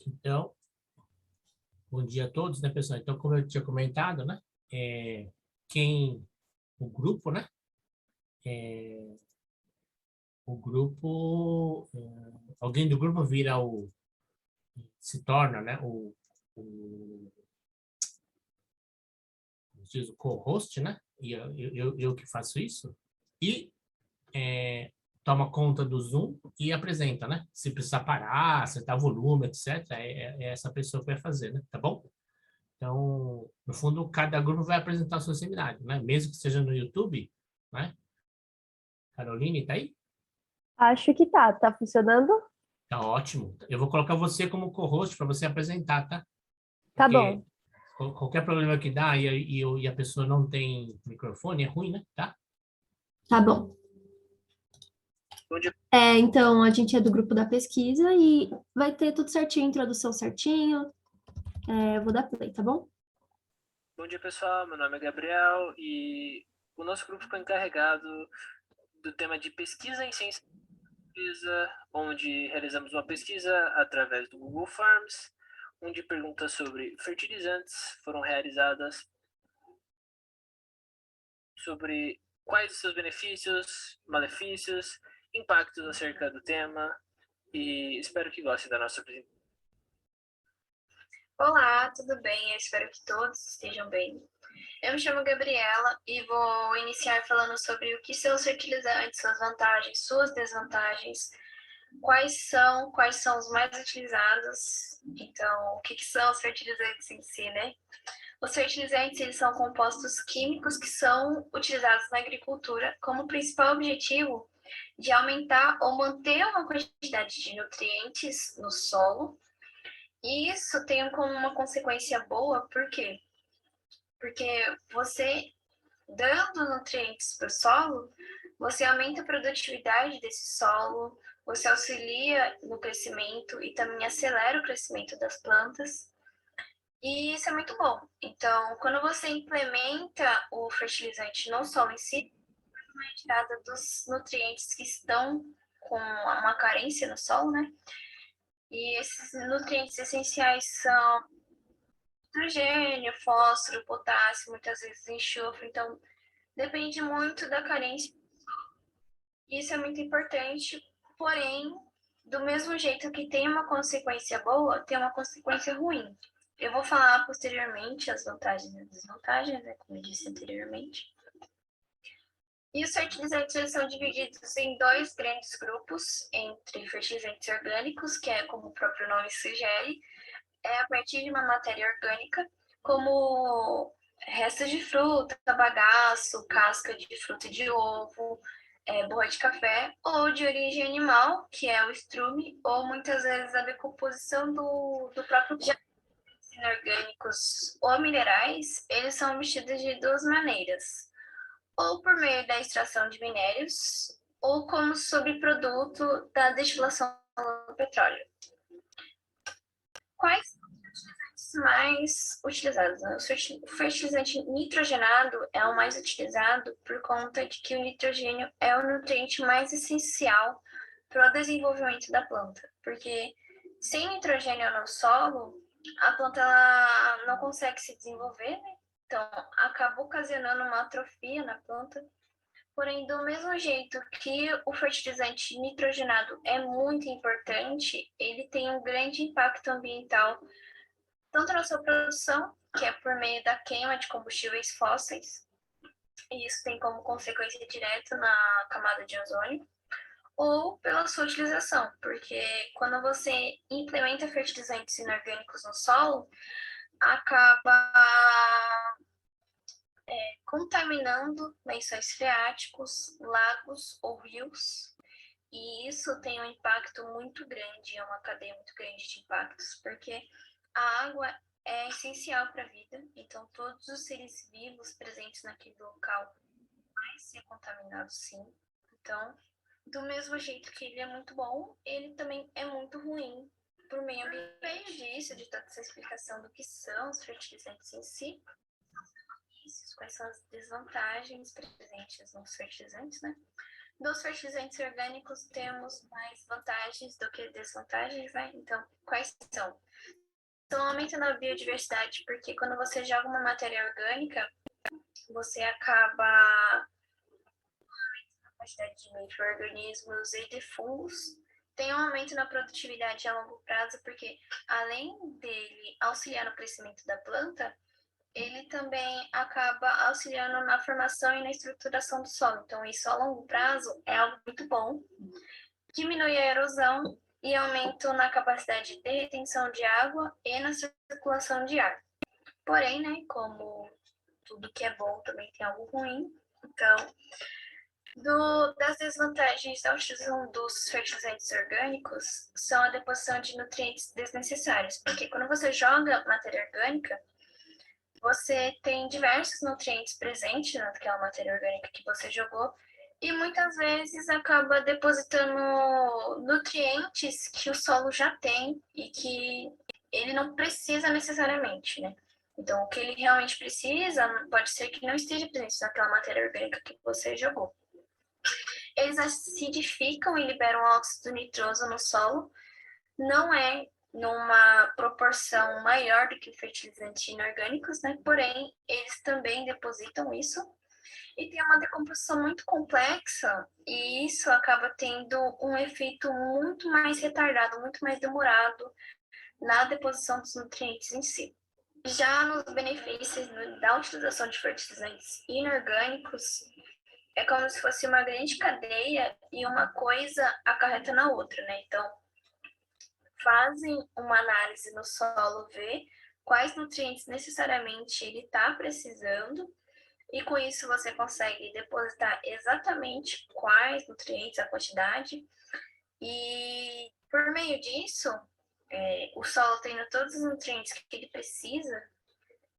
Então, bom dia a todos, né, pessoal? Então, como eu tinha comentado, né, o grupo, né, alguém do grupo se torna, né, como se diz, o co-host, né, e eu que faço isso, e toma conta do Zoom e apresenta, né, se precisar parar, acertar volume, etc., é essa pessoa que vai fazer, né, tá bom? Então, no fundo, cada grupo vai apresentar o seu seminário, né? Mesmo que seja no YouTube, né? Caroline, tá aí? Acho que tá funcionando? Tá ótimo. Eu vou colocar você como co-host para você apresentar, tá? Tá Porque bom, qualquer problema que dá e a pessoa não tem microfone, é ruim, né? Tá? tá bom. Então, a gente é do grupo da pesquisa e vai ter tudo certinho, introdução certinho. Eu vou dar play, tá bom? Bom dia, pessoal. Meu nome é Gabriel e o nosso grupo foi encarregado do tema de pesquisa em ciência da pesquisa, onde realizamos uma pesquisa através do Google Forms, onde perguntas sobre fertilizantes foram realizadas sobre quais os seus benefícios, malefícios, impactos acerca do tema e espero que gostem da nossa apresentação. Olá, tudo bem? Eu espero que todos estejam bem. Eu me chamo Gabriela e vou iniciar falando sobre o que são os fertilizantes, suas vantagens, suas desvantagens, quais são os mais utilizados. Então, o que são os fertilizantes em si, né? Os fertilizantes, eles são compostos químicos que são utilizados na agricultura como principal objetivo de aumentar ou manter uma quantidade de nutrientes no solo. E isso tem como uma consequência boa, por quê? Porque você, dando nutrientes para o solo, você aumenta a produtividade desse solo, você auxilia no crescimento e também acelera o crescimento das plantas. E isso é muito bom. Então, quando você implementa o fertilizante no solo em si, uma retirada dos nutrientes que estão com uma carência no solo, né? E esses nutrientes essenciais são nitrogênio, fósforo, potássio, muitas vezes enxofre. Então, depende muito da carência. Isso é muito importante, porém, do mesmo jeito que tem uma consequência boa, tem uma consequência ruim. Eu vou falar posteriormente as vantagens e desvantagens, né, como eu disse anteriormente. E os fertilizantes são divididos em dois grandes grupos, entre fertilizantes orgânicos, que é como o próprio nome sugere, é a partir de uma matéria orgânica, como restos de fruta, bagaço, casca de fruta de ovo, borra de café, ou de origem animal, que é o estrume, ou muitas vezes a decomposição do próprio corpo. Inorgânicos ou minerais, eles são obtidos de duas maneiras, ou por meio da extração de minérios, ou como subproduto da destilação do petróleo. Quais mais utilizados, né? O fertilizante nitrogenado é o mais utilizado por conta de que o nitrogênio é o nutriente mais essencial para o desenvolvimento da planta, porque sem nitrogênio no solo, a planta ela não consegue se desenvolver, né? Então acaba ocasionando uma atrofia na planta. Porém, do mesmo jeito que o fertilizante nitrogenado é muito importante, ele tem um grande impacto ambiental tanto na sua produção, que é por meio da queima de combustíveis fósseis, e isso tem como consequência direta na camada de ozônio, ou pela sua utilização, porque quando você implementa fertilizantes inorgânicos no solo, acaba contaminando lençóis freáticos, lagos ou rios, e isso tem um impacto muito grande, é uma cadeia muito grande de impactos, porque a água é essencial para a vida, então todos os seres vivos presentes naquele local vai ser contaminado sim. Então, do mesmo jeito que ele é muito bom, ele também é muito ruim para o meio ambiente. Por meio disso, de toda essa explicação do que são os fertilizantes em si, quais são as desvantagens presentes nos fertilizantes, né? Dos fertilizantes orgânicos temos mais vantagens do que desvantagens, né? Então, quais são? aumenta na biodiversidade, porque quando você joga uma matéria orgânica, você acaba a quantidade de micro-organismos e de fungos. Tem um aumento na produtividade a longo prazo, porque além dele auxiliar no crescimento da planta, ele também acaba auxiliando na formação e na estruturação do solo. Então, isso a longo prazo é algo muito bom. Diminui a erosão e aumento na capacidade de retenção de água e na circulação de ar. Porém, né, como tudo que é bom também tem algo ruim, então, das desvantagens da utilização dos fertilizantes orgânicos são a deposição de nutrientes desnecessários, porque quando você joga matéria orgânica, você tem diversos nutrientes presentes naquela matéria orgânica que você jogou e muitas vezes acaba depositando nutrientes que o solo já tem e que ele não precisa necessariamente, né? Então, o que ele realmente precisa pode ser que não esteja presente naquela matéria orgânica que você jogou. Eles acidificam e liberam óxido nitroso no solo. Não é numa proporção maior do que fertilizantes inorgânicos, né? Porém, eles também depositam isso. E tem uma decomposição muito complexa, e isso acaba tendo um efeito muito mais retardado, muito mais demorado na deposição dos nutrientes em si. Já nos benefícios da utilização de fertilizantes inorgânicos, é como se fosse uma grande cadeia e uma coisa acarreta na outra, né? Então, fazem uma análise no solo, ver quais nutrientes necessariamente ele está precisando, e com isso você consegue depositar exatamente quais nutrientes, a quantidade, e por meio disso, o solo tendo todos os nutrientes que ele precisa,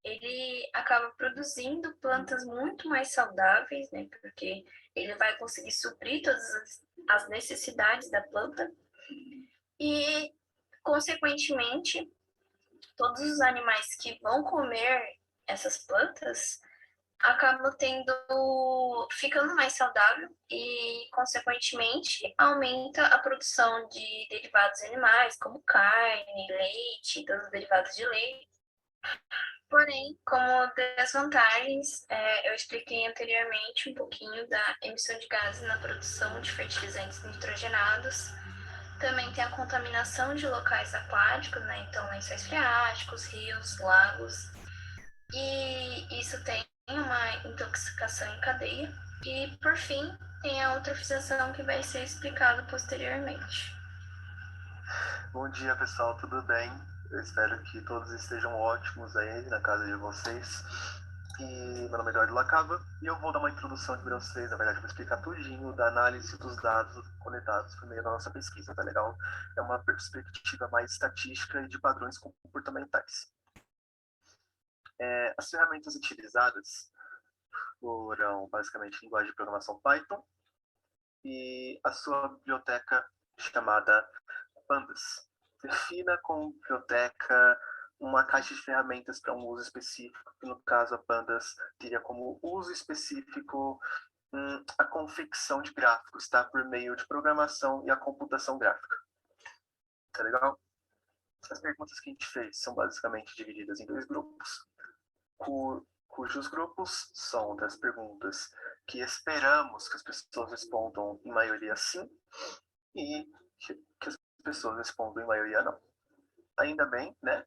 ele acaba produzindo plantas muito mais saudáveis, né? Porque ele vai conseguir suprir todas as necessidades da planta e, consequentemente, todos os animais que vão comer essas plantas acabam ficando mais saudável e, consequentemente, aumenta a produção de derivados animais, como carne, leite, todos os derivados de leite. Porém, como desvantagens, eu expliquei anteriormente um pouquinho da emissão de gases na produção de fertilizantes nitrogenados. Também tem a contaminação de locais aquáticos, né? Então, lençóis freáticos, rios, lagos. E isso tem uma intoxicação em cadeia. E, por fim, tem a eutrofização, que vai ser explicado posteriormente. Bom dia, pessoal, tudo bem? Eu espero que todos estejam ótimos aí na casa de vocês. E meu nome é Eduardo Lacava e eu vou dar uma introdução para vocês. Na verdade, eu vou explicar tudinho da análise dos dados coletados por meio da nossa pesquisa, tá legal? É uma perspectiva mais estatística e de padrões comportamentais. As ferramentas utilizadas foram basicamente linguagem de programação Python e a sua biblioteca chamada Pandas. Defina como biblioteca uma caixa de ferramentas para um uso específico, que no caso a Pandas teria como uso específico a confecção de gráficos, tá? Por meio de programação e a computação gráfica. Tá legal? As perguntas que a gente fez são basicamente divididas em 2 grupos, cujos grupos são das perguntas que esperamos que as pessoas respondam em maioria sim e que as pessoas respondam em maioria não. Ainda bem, né?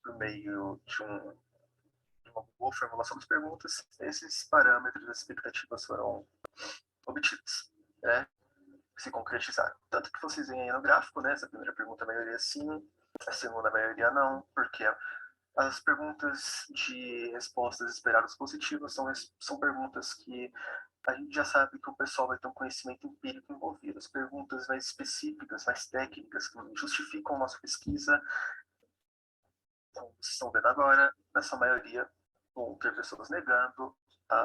Por meio de uma boa formulação das perguntas, esses parâmetros das expectativas foram obtidos, né? Se concretizaram. Tanto que vocês veem aí no gráfico, né? Essa primeira pergunta, a maioria sim, a segunda, a maioria não, porque as perguntas de respostas esperadas positivas são perguntas que a gente já sabe que o pessoal vai ter um conhecimento empírico envolvido. As perguntas mais específicas, mais técnicas, que justificam a nossa pesquisa, como vocês estão vendo agora, nessa maioria vão ter pessoas negando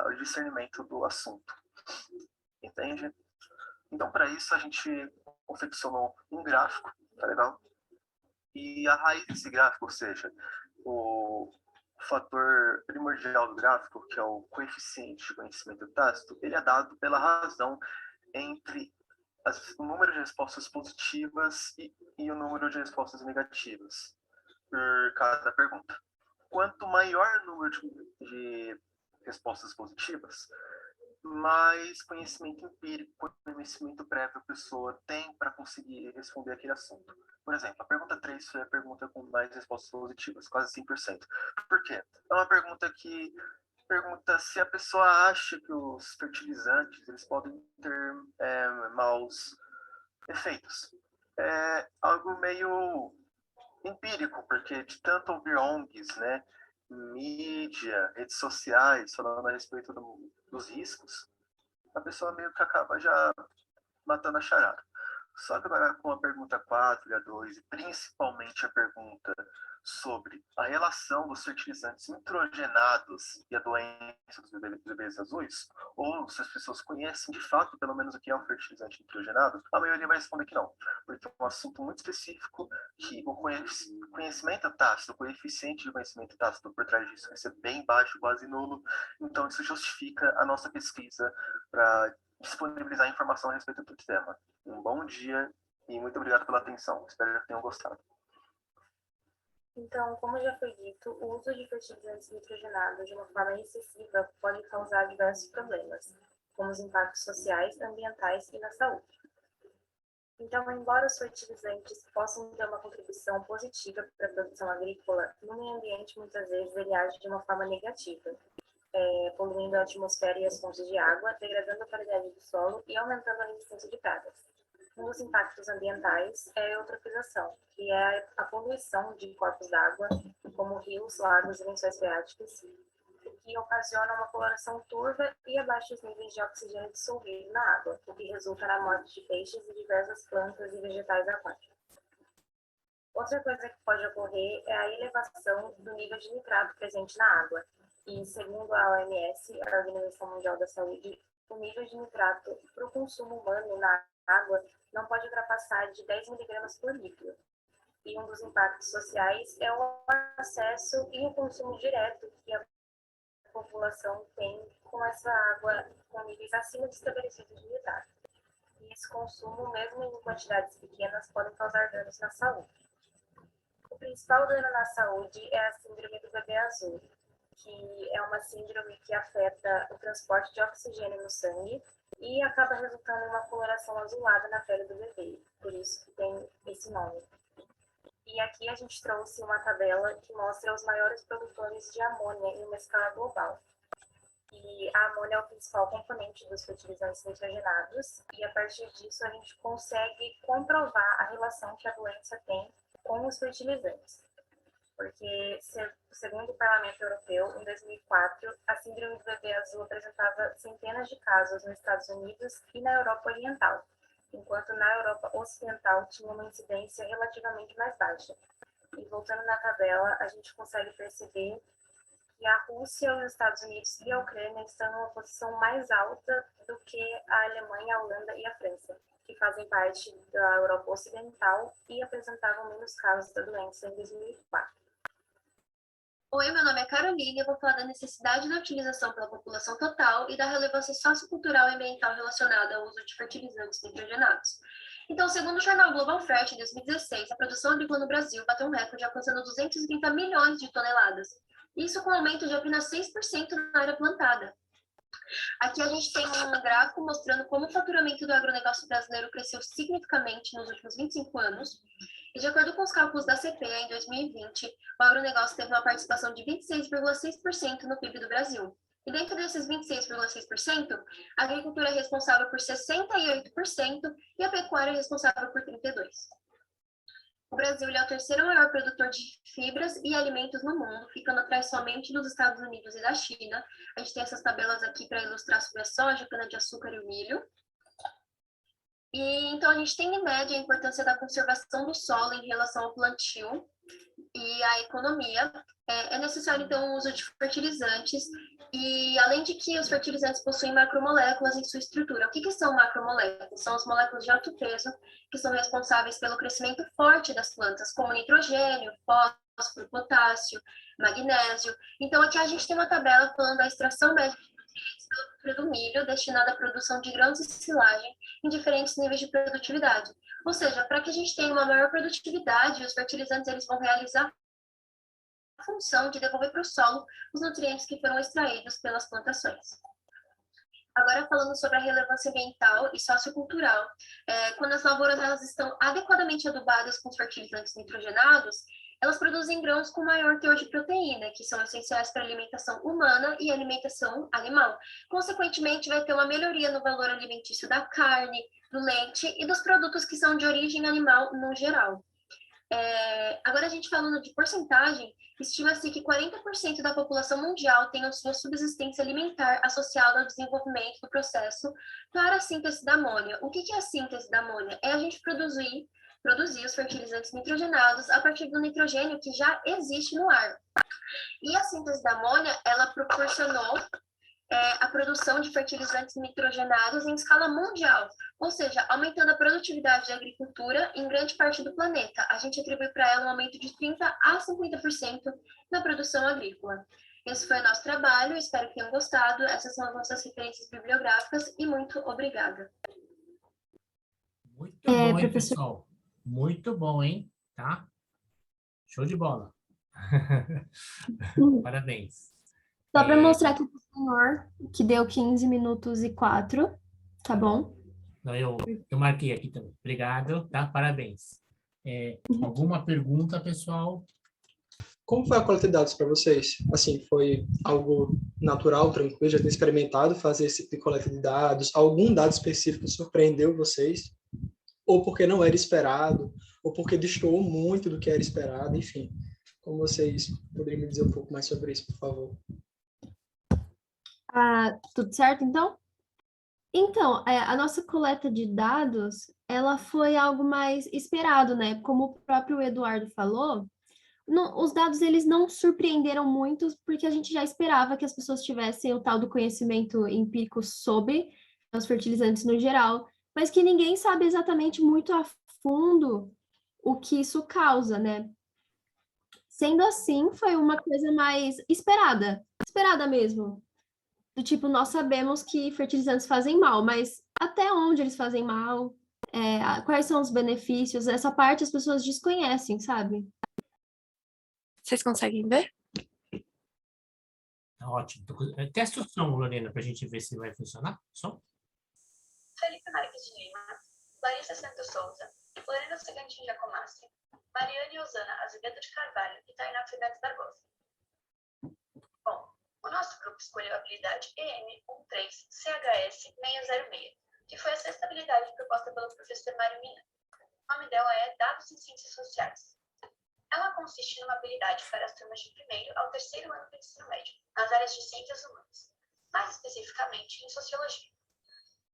o discernimento do assunto. Entende? Então, para isso, a gente confeccionou um gráfico, tá legal? E a raiz desse gráfico, ou seja, o fator primordial do gráfico, que é o coeficiente de conhecimento tácito, ele é dado pela razão entre o número de respostas positivas e o número de respostas negativas. por cada pergunta. Quanto maior o número de respostas positivas, mais conhecimento empírico, conhecimento prévio a pessoa tem para conseguir responder aquele assunto. Por exemplo, a pergunta 3 foi a pergunta com mais respostas positivas, quase 100%. Por quê? É uma pergunta que pergunta se a pessoa acha que os fertilizantes eles podem ter maus efeitos. É algo meio empírico, porque de tanto ouvir ONGs, né, mídia, redes sociais, falando a respeito dos riscos, a pessoa meio que acaba já matando a charada. Só que agora com a pergunta 4 e a 2, e principalmente a pergunta sobre a relação dos fertilizantes nitrogenados e a doença dos bebês azuis, ou se as pessoas conhecem de fato, pelo menos, o que é um fertilizante nitrogenado, a maioria vai responder que não, porque é um assunto muito específico que o conhecimento tácito, o coeficiente de conhecimento tácito por trás disso vai ser bem baixo, quase nulo, então isso justifica a nossa pesquisa para disponibilizar informação a respeito do tema. Um bom dia e muito obrigado pela atenção. Espero que tenham gostado. Então, como já foi dito, o uso de fertilizantes nitrogenados de uma forma excessiva pode causar diversos problemas, como os impactos sociais, ambientais e na saúde. Então, embora os fertilizantes possam ter uma contribuição positiva para a produção agrícola, no meio ambiente muitas vezes ele age de uma forma negativa, poluindo a atmosfera e as fontes de água, degradando a qualidade do solo e aumentando a resistência de pragas. Um dos impactos ambientais é a eutrofização, que é a poluição de corpos d'água, como rios, lagos e lençóis freáticos, o que ocasiona uma coloração turva e abaixos níveis de oxigênio dissolvido na água, o que resulta na morte de peixes e diversas plantas e vegetais aquáticos. Outra coisa que pode ocorrer é a elevação do nível de nitrato presente na água, e segundo a OMS, a Organização Mundial da Saúde, o nível de nitrato para o consumo humano na água não pode ultrapassar de 10 mg por litro. E um dos impactos sociais é o acesso e o consumo direto que a população tem com essa água com níveis acima de estabelecidos de nitrato. E esse consumo, mesmo em quantidades pequenas, pode causar danos na saúde. O principal dano na saúde é a síndrome do bebê azul, que é uma síndrome que afeta o transporte de oxigênio no sangue e acaba resultando em uma coloração azulada na pele do bebê, por isso que tem esse nome. E aqui a gente trouxe uma tabela que mostra os maiores produtores de amônia em uma escala global. E a amônia é o principal componente dos fertilizantes nitrogenados, e a partir disso a gente consegue comprovar a relação que a doença tem com os fertilizantes. Porque, segundo o Parlamento Europeu, em 2004, a síndrome do bebê azul apresentava centenas de casos nos Estados Unidos e na Europa Oriental, enquanto na Europa Ocidental tinha uma incidência relativamente mais baixa. E voltando na tabela, a gente consegue perceber que a Rússia, os Estados Unidos e a Ucrânia estão numa posição mais alta do que a Alemanha, a Holanda e a França, que fazem parte da Europa Ocidental e apresentavam menos casos da doença em 2004. Oi, meu nome é Caroline e eu vou falar da necessidade da utilização pela população total e da relevância sociocultural e ambiental relacionada ao uso de fertilizantes nitrogenados. Então, segundo o jornal Global Fert, em 2016, a produção agrícola no Brasil bateu um recorde alcançando 230 milhões de toneladas. Isso com um aumento de apenas 6% na área plantada. Aqui a gente tem um gráfico mostrando como o faturamento do agronegócio brasileiro cresceu significativamente nos últimos 25 anos. E de acordo com os cálculos da CPEA, em 2020, o agronegócio teve uma participação de 26,6% no PIB do Brasil. E dentro desses 26,6%, a agricultura é responsável por 68% e a pecuária é responsável por 32%. O Brasil é o terceiro maior produtor de fibras e alimentos no mundo, ficando atrás somente dos Estados Unidos e da China. A gente tem essas tabelas aqui para ilustrar sobre a soja, cana-de-açúcar e o milho. E então a gente tem em média a importância da conservação do solo em relação ao plantio e à economia. É necessário então o uso de fertilizantes e além de que os fertilizantes possuem macromoléculas em sua estrutura. O que são macromoléculas? São as moléculas de alto peso que são responsáveis pelo crescimento forte das plantas, como nitrogênio, fósforo, potássio, magnésio. Então aqui a gente tem uma tabela falando da extração média do milho destinada à produção de grãos e silagem em diferentes níveis de produtividade. Ou seja, para que a gente tenha uma maior produtividade, os fertilizantes eles vão realizar função de devolver para o solo os nutrientes que foram extraídos pelas plantações. Agora, falando sobre a relevância ambiental e sociocultural, quando as lavouras elas estão adequadamente adubadas com os fertilizantes nitrogenados, elas produzem grãos com maior teor de proteína, que são essenciais para a alimentação humana e alimentação animal. Consequentemente, vai ter uma melhoria no valor alimentício da carne, do leite e dos produtos que são de origem animal no geral. Agora, a gente falando de porcentagem, estima-se que 40% da população mundial tem a sua subsistência alimentar associada ao desenvolvimento do processo para a síntese da amônia. O que é a síntese da amônia? É a gente produzir os fertilizantes nitrogenados a partir do nitrogênio que já existe no ar. E a síntese da amônia, ela proporcionou a produção de fertilizantes nitrogenados em escala mundial, ou seja, aumentando a produtividade da agricultura em grande parte do planeta. A gente atribui para ela um aumento de 30% a 50% na produção agrícola. Esse foi o nosso trabalho, espero que tenham gostado. Essas são as nossas referências bibliográficas e muito obrigada. Muito bom, hein, professor? pessoal? Muito bom, hein? Tá? Show de bola. Parabéns. Só para mostrar aqui para o senhor que deu 15 minutos e 4, tá bom? Não, eu marquei aqui também. Obrigado, tá? Parabéns. Alguma pergunta, pessoal? Como foi a coleta de dados para vocês? Assim, foi algo natural, tranquilo? Já tem experimentado fazer esse tipo de coleta de dados? Algum dado específico surpreendeu vocês? Ou porque não era esperado? Ou porque destoou muito do que era esperado? Enfim, como vocês poderiam me dizer um pouco mais sobre isso, por favor? Tudo certo, então? Então, a nossa coleta de dados, ela foi algo mais esperado, né? Como o próprio Eduardo falou, os dados, eles não surpreenderam muito, porque a gente já esperava que as pessoas tivessem o tal do conhecimento empírico sobre os fertilizantes no geral, mas que ninguém sabe exatamente muito a fundo o que isso causa, né? Sendo assim, foi uma coisa mais esperada mesmo. Do tipo, nós sabemos que fertilizantes fazem mal, mas até onde eles fazem mal? Quais são os benefícios? Essa parte as pessoas desconhecem, sabe? Vocês conseguem ver? Tá ótimo. Testa o som, Lorena, para a gente ver se vai funcionar. Som? Felipe Marques de Lima, Larissa Santos Souza, Lorena Segantin Giacomassi, Mariane Osana Azevedo de Carvalho e Tainá Fernandes Barbosa. Bom, o nosso grupo escolheu a habilidade EM13CHS606, que foi a sexta habilidade proposta pelo professor Mário Mina. O nome dela é Dados em Ciências Sociais. Ela consiste numa habilidade para as turmas de primeiro ao terceiro ano do ensino médio, nas áreas de ciências humanas, mais especificamente em sociologia.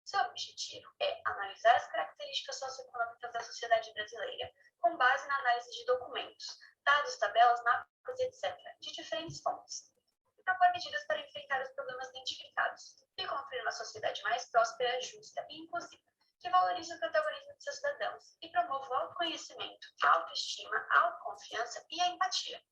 Seu objetivo é analisar as características socioeconômicas da sociedade brasileira com base na análise de documentos, dados, tabelas, mapas, etc., de diferentes fontes, e propor medidas para enfrentar os problemas identificados e construir uma sociedade mais próspera, justa e inclusiva, que valorize o protagonismo de seus cidadãos e promova o autoconhecimento, a autoestima, a autoconfiança e a empatia.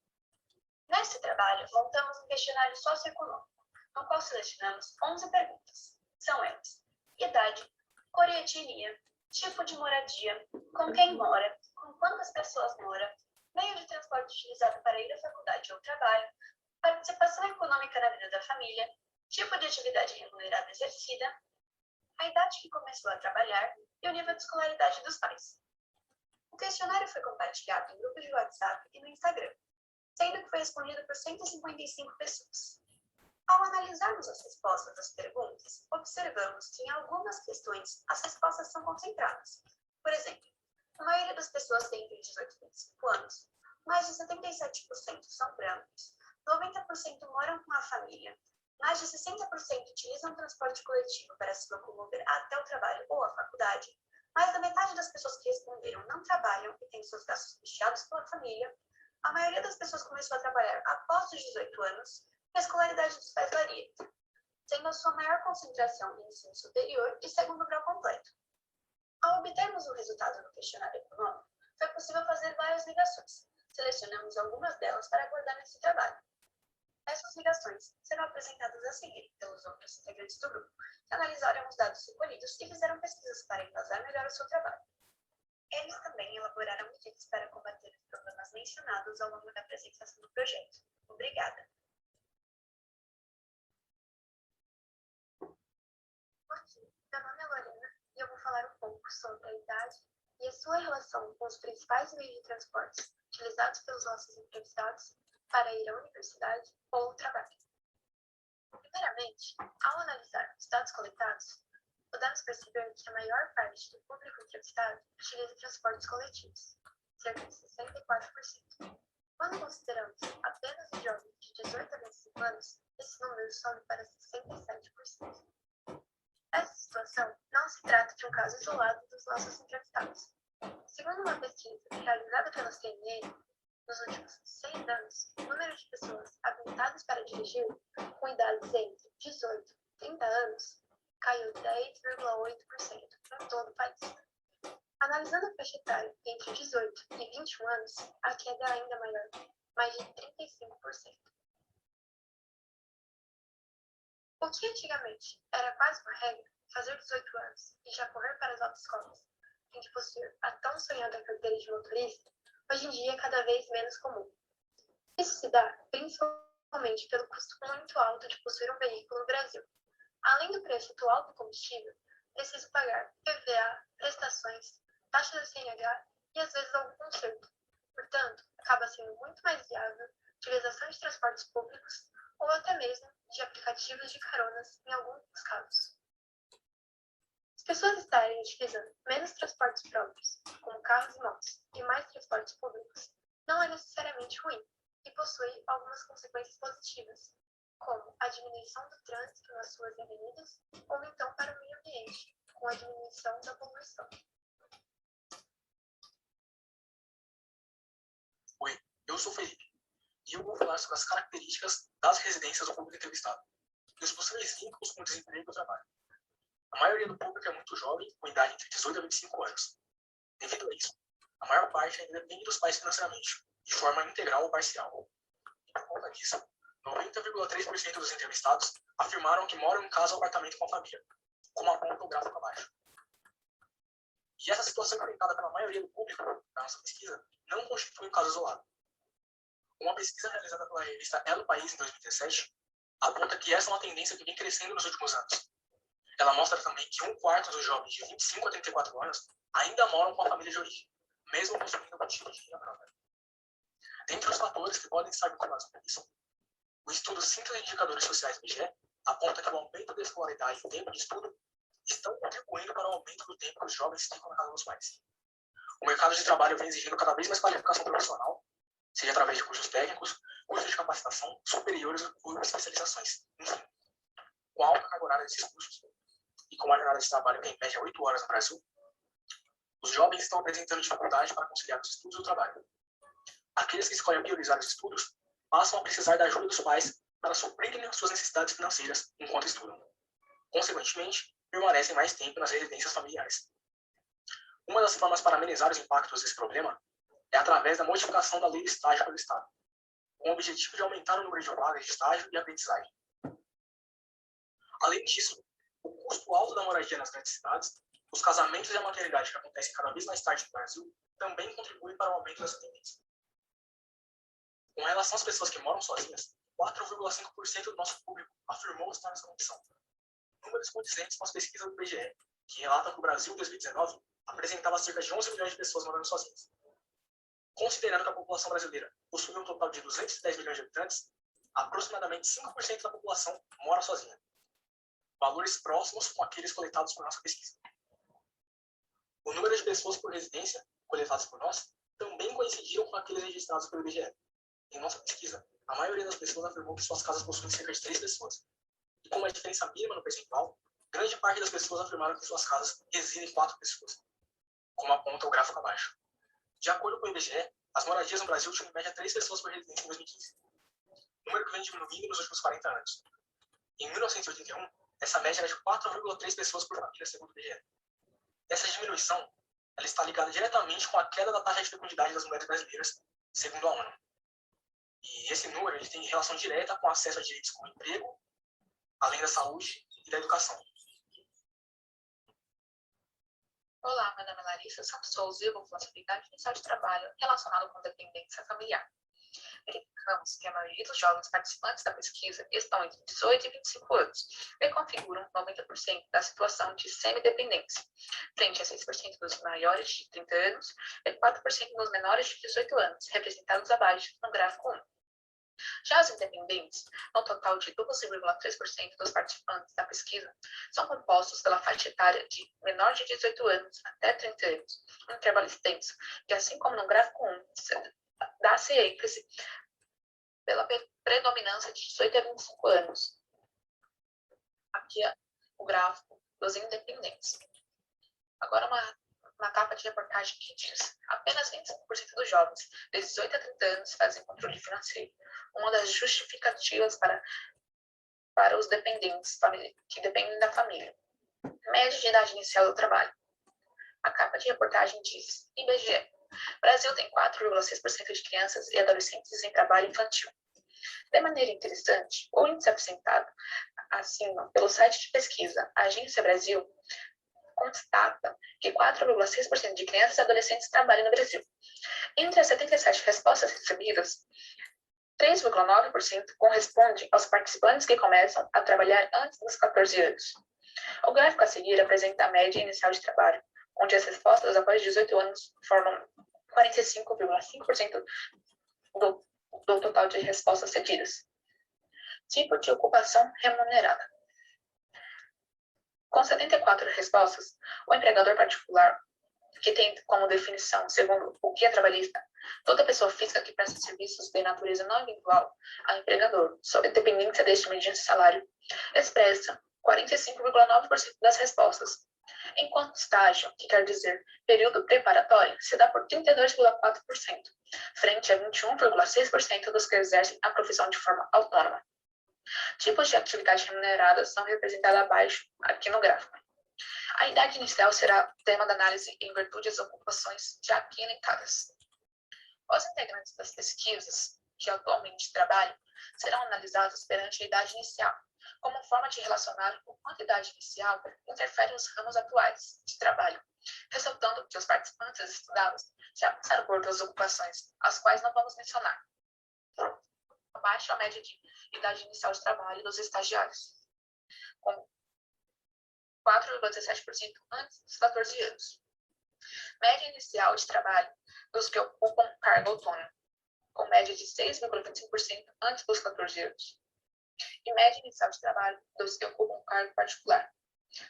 Nesse trabalho, montamos um questionário socioeconômico, no qual selecionamos 11 perguntas. São elas: idade, cor e etnia, tipo de moradia, com quem mora, com quantas pessoas mora, meio de transporte utilizado para ir à faculdade ou trabalho, participação econômica na vida da família, tipo de atividade remunerada exercida, a idade que começou a trabalhar e o nível de escolaridade dos pais. O questionário foi compartilhado em grupos de WhatsApp e no Instagram, sendo que foi respondido por 155 pessoas. Ao analisarmos as respostas às perguntas, observamos que em algumas questões as respostas são concentradas. Por exemplo, a maioria das pessoas tem entre 18 e 25 anos, mais de 77% são brancos, 90% moram com a família, mais de 60% utilizam transporte coletivo para se locomover até o trabalho ou a faculdade, mais da metade das pessoas que responderam não trabalham e têm seus gastos custeados pela família, a maioria das pessoas começou a trabalhar após os 18 anos e a escolaridade dos pais varia, sendo a sua maior concentração em ensino superior e segundo grau completo. Ao obtermos o resultado do questionário econômico, foi possível fazer várias ligações. Selecionamos algumas delas para guardar nesse trabalho. Essas ligações serão apresentadas a seguir pelos outros integrantes do grupo, que analisaram os dados recolhidos e fizeram pesquisas para embasar melhor o seu trabalho. Eles também elaboraram medidas para combater os problemas mencionados ao longo da apresentação do projeto. Obrigada. Ok, meu nome é Lorena e eu vou falar um pouco sobre a idade e a sua relação com os principais meios de transporte utilizados pelos nossos entrevistados para ir à universidade ou ao trabalho. Primeiramente, ao analisar os dados coletados, podemos perceber que a maior parte do público entrevistado utiliza transportes coletivos, cerca de 64%. Quando consideramos apenas os jovens de 18 a 25 anos, esse número sobe para 67%. Essa situação não se trata de um caso isolado dos nossos entrevistados. Segundo uma pesquisa realizada pela CNN, nos últimos 6 anos, o número de pessoas habilitadas para dirigir com idades entre 18 e 30 anos caiu 10,8% em todo o país. Analisando a faixa etária entre 18 e 21 anos, a queda é ainda maior, mais de 35%. O que antigamente era quase uma regra, fazer 18 anos e já correr para as autoescolas, tem que possuir a tão sonhada carteira de motorista, hoje em dia é cada vez menos comum. Isso se dá principalmente pelo custo muito alto de possuir um veículo no Brasil. Além do preço atual do combustível, preciso pagar PVA, prestações, taxa da CNH e às vezes algum conserto. Portanto, acaba sendo muito mais viável a utilização de transportes públicos ou até mesmo de aplicativos de caronas em alguns casos. As pessoas estarem utilizando menos transportes próprios, como carros e motos, e mais transportes públicos, não é necessariamente ruim e possui algumas consequências positivas, como a diminuição do trânsito nas ruas e avenidas, ou então para o meio ambiente, com a diminuição da poluição. Oi, eu sou o Felipe, e eu vou falar sobre as características das residências do público entrevistado e os possíveis vínculos com o desemprego e o trabalho. A maioria do público é muito jovem, com idade entre 18 a 25 anos. Devido a isso, a maior parte ainda depende dos pais financeiramente, de forma integral ou parcial. E por conta disso, 90,3% dos entrevistados afirmaram que moram em casa ou apartamento com a família, como aponta o gráfico abaixo. E essa situação enfrentada pela maioria do público da nossa pesquisa não constitui um caso isolado. Uma pesquisa realizada pela revista El País em 2017 aponta que essa é uma tendência que vem crescendo nos últimos anos. Ela mostra também que 1/4 dos jovens de 25 a 34 anos ainda moram com a família de origem, mesmo possuindo algum tipo de renda própria. Dentre os fatores que podem estar vinculados com isso, o estudo Síntese de Indicadores Sociais do IBGE aponta que o aumento da escolaridade e o tempo de estudo estão contribuindo para o aumento do tempo que os jovens ficam na casa dos pais. O mercado de trabalho vem exigindo cada vez mais qualificação profissional, seja através de cursos técnicos, cursos de capacitação superiores ou especializações. Enfim, com a alta carga horária desses cursos e com uma jornada de trabalho que é em média 8 horas no Brasil, os jovens estão apresentando dificuldade para conciliar os estudos e o trabalho. Aqueles que escolhem priorizar os estudos passam a precisar da ajuda dos pais para suprirem suas necessidades financeiras enquanto estudam. Consequentemente, permanecem mais tempo nas residências familiares. Uma das formas para amenizar os impactos desse problema é através da modificação da lei de estágio pelo Estado, com o objetivo de aumentar o número de vagas de estágio e aprendizagem. Além disso, o custo alto da moradia nas grandes cidades, os casamentos e a maternidade que acontecem cada vez mais tarde no Brasil, também contribuem para o aumento dessa tendência. Com relação às pessoas que moram sozinhas, 4,5% do nosso público afirmou estar nessa condição. Números condizentes com as pesquisas do IBGE, que relatam que o Brasil, em 2019, apresentava cerca de 11 milhões de pessoas morando sozinhas. Considerando que a população brasileira possui um total de 210 milhões de habitantes, aproximadamente 5% da população mora sozinha. Valores próximos com aqueles coletados por nossa pesquisa. O número de pessoas por residência, coletados por nós, também coincidiram com aqueles registrados pelo IBGE. Em nossa pesquisa, a maioria das pessoas afirmou que suas casas possuem cerca de 3 pessoas. E com uma diferença mínima no percentual, grande parte das pessoas afirmaram que em suas casas residem 4 pessoas, como aponta o gráfico abaixo. De acordo com o IBGE, as moradias no Brasil tinham em média 3 pessoas por residência em 2015, número que vem diminuindo nos últimos 40 anos. Em 1981, essa média era de 4,3 pessoas por família, segundo o IBGE. Essa diminuição ela está ligada diretamente com a queda da taxa de fecundidade das mulheres brasileiras, segundo a ONU. E esse número ele tem relação direta com o acesso a direitos como emprego, além da saúde e da educação. Olá, meu nome é Larissa Santos Souza e eu vou falar sobre idade inicial de trabalho relacionado com dependência familiar. Verificamos que a maioria dos jovens participantes da pesquisa estão entre 18 e 25 anos e configuram 90% da situação de semidependência, frente a 6% dos maiores de 30 anos e 4% dos menores de 18 anos, representados abaixo no gráfico 1. Já os independentes, no total de 12,3% dos participantes da pesquisa, são compostos pela faixa etária de menor de 18 anos até 30 anos, um intervalo extenso, que assim como no gráfico 1, dá-se ênfase pela predominância de 18 a 25 anos. Aqui é o gráfico dos independentes. Agora uma capa de reportagem que diz: apenas 25% dos jovens de 18 a 30 anos fazem controle financeiro. Uma das justificativas para os dependentes que dependem da família. Média de idade inicial do trabalho. A capa de reportagem diz: IBGE. Brasil tem 4,6% de crianças e adolescentes em trabalho infantil. De maneira interessante, o índice apresentado acima pelo site de pesquisa Agência Brasil constata que 4,6% de crianças e adolescentes trabalham no Brasil. Entre as 77 respostas recebidas, 3,9% corresponde aos participantes que começam a trabalhar antes dos 14 anos. O gráfico a seguir apresenta a média inicial de trabalho, onde as respostas após 18 anos formam 45,5% do total de respostas cedidas. Tipo de ocupação remunerada. Com 74 respostas, o empregador particular, que tem como definição, segundo o Guia Trabalhista, toda pessoa física que presta serviços de natureza não eventual a empregador, sob dependência deste mediante salário, expressa 45,9% das respostas, enquanto estágio, que quer dizer período preparatório, se dá por 32,4%, frente a 21,6% dos que exercem a profissão de forma autônoma. Tipos de atividade remunerada são representados abaixo, aqui no gráfico. A idade inicial será tema da análise em virtude das ocupações já aqui elencadas. Os integrantes das pesquisas que atualmente trabalham serão analisados perante a idade inicial, como forma de relacionar o quanto a idade inicial interfere nos ramos atuais de trabalho, ressaltando que os participantes estudados já passaram por duas ocupações, as quais não vamos mencionar. Abaixo a média de idade inicial de trabalho dos estagiários, com 4,17% antes dos 14 anos. Média inicial de trabalho dos que ocupam cargo autônomo, com média de 6,25% antes dos 14 anos. E média inicial de trabalho dos que ocupam cargo particular,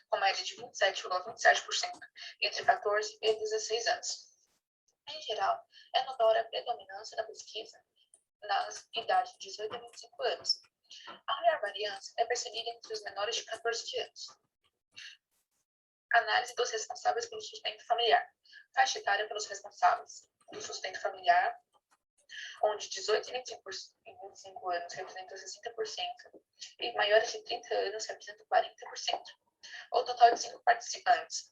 com média de 27,27% entre 14 e 16 anos. Em geral, é notória a predominância da pesquisa nas idades de 18 a 25 anos. A maior variância é percebida entre os menores de 14 anos. Análise dos responsáveis pelo sustento familiar. Faixa etária pelos responsáveis do sustento familiar, onde 18 e 25 anos representam 60% e maiores de 30 anos representam 40%. O total de 5 participantes.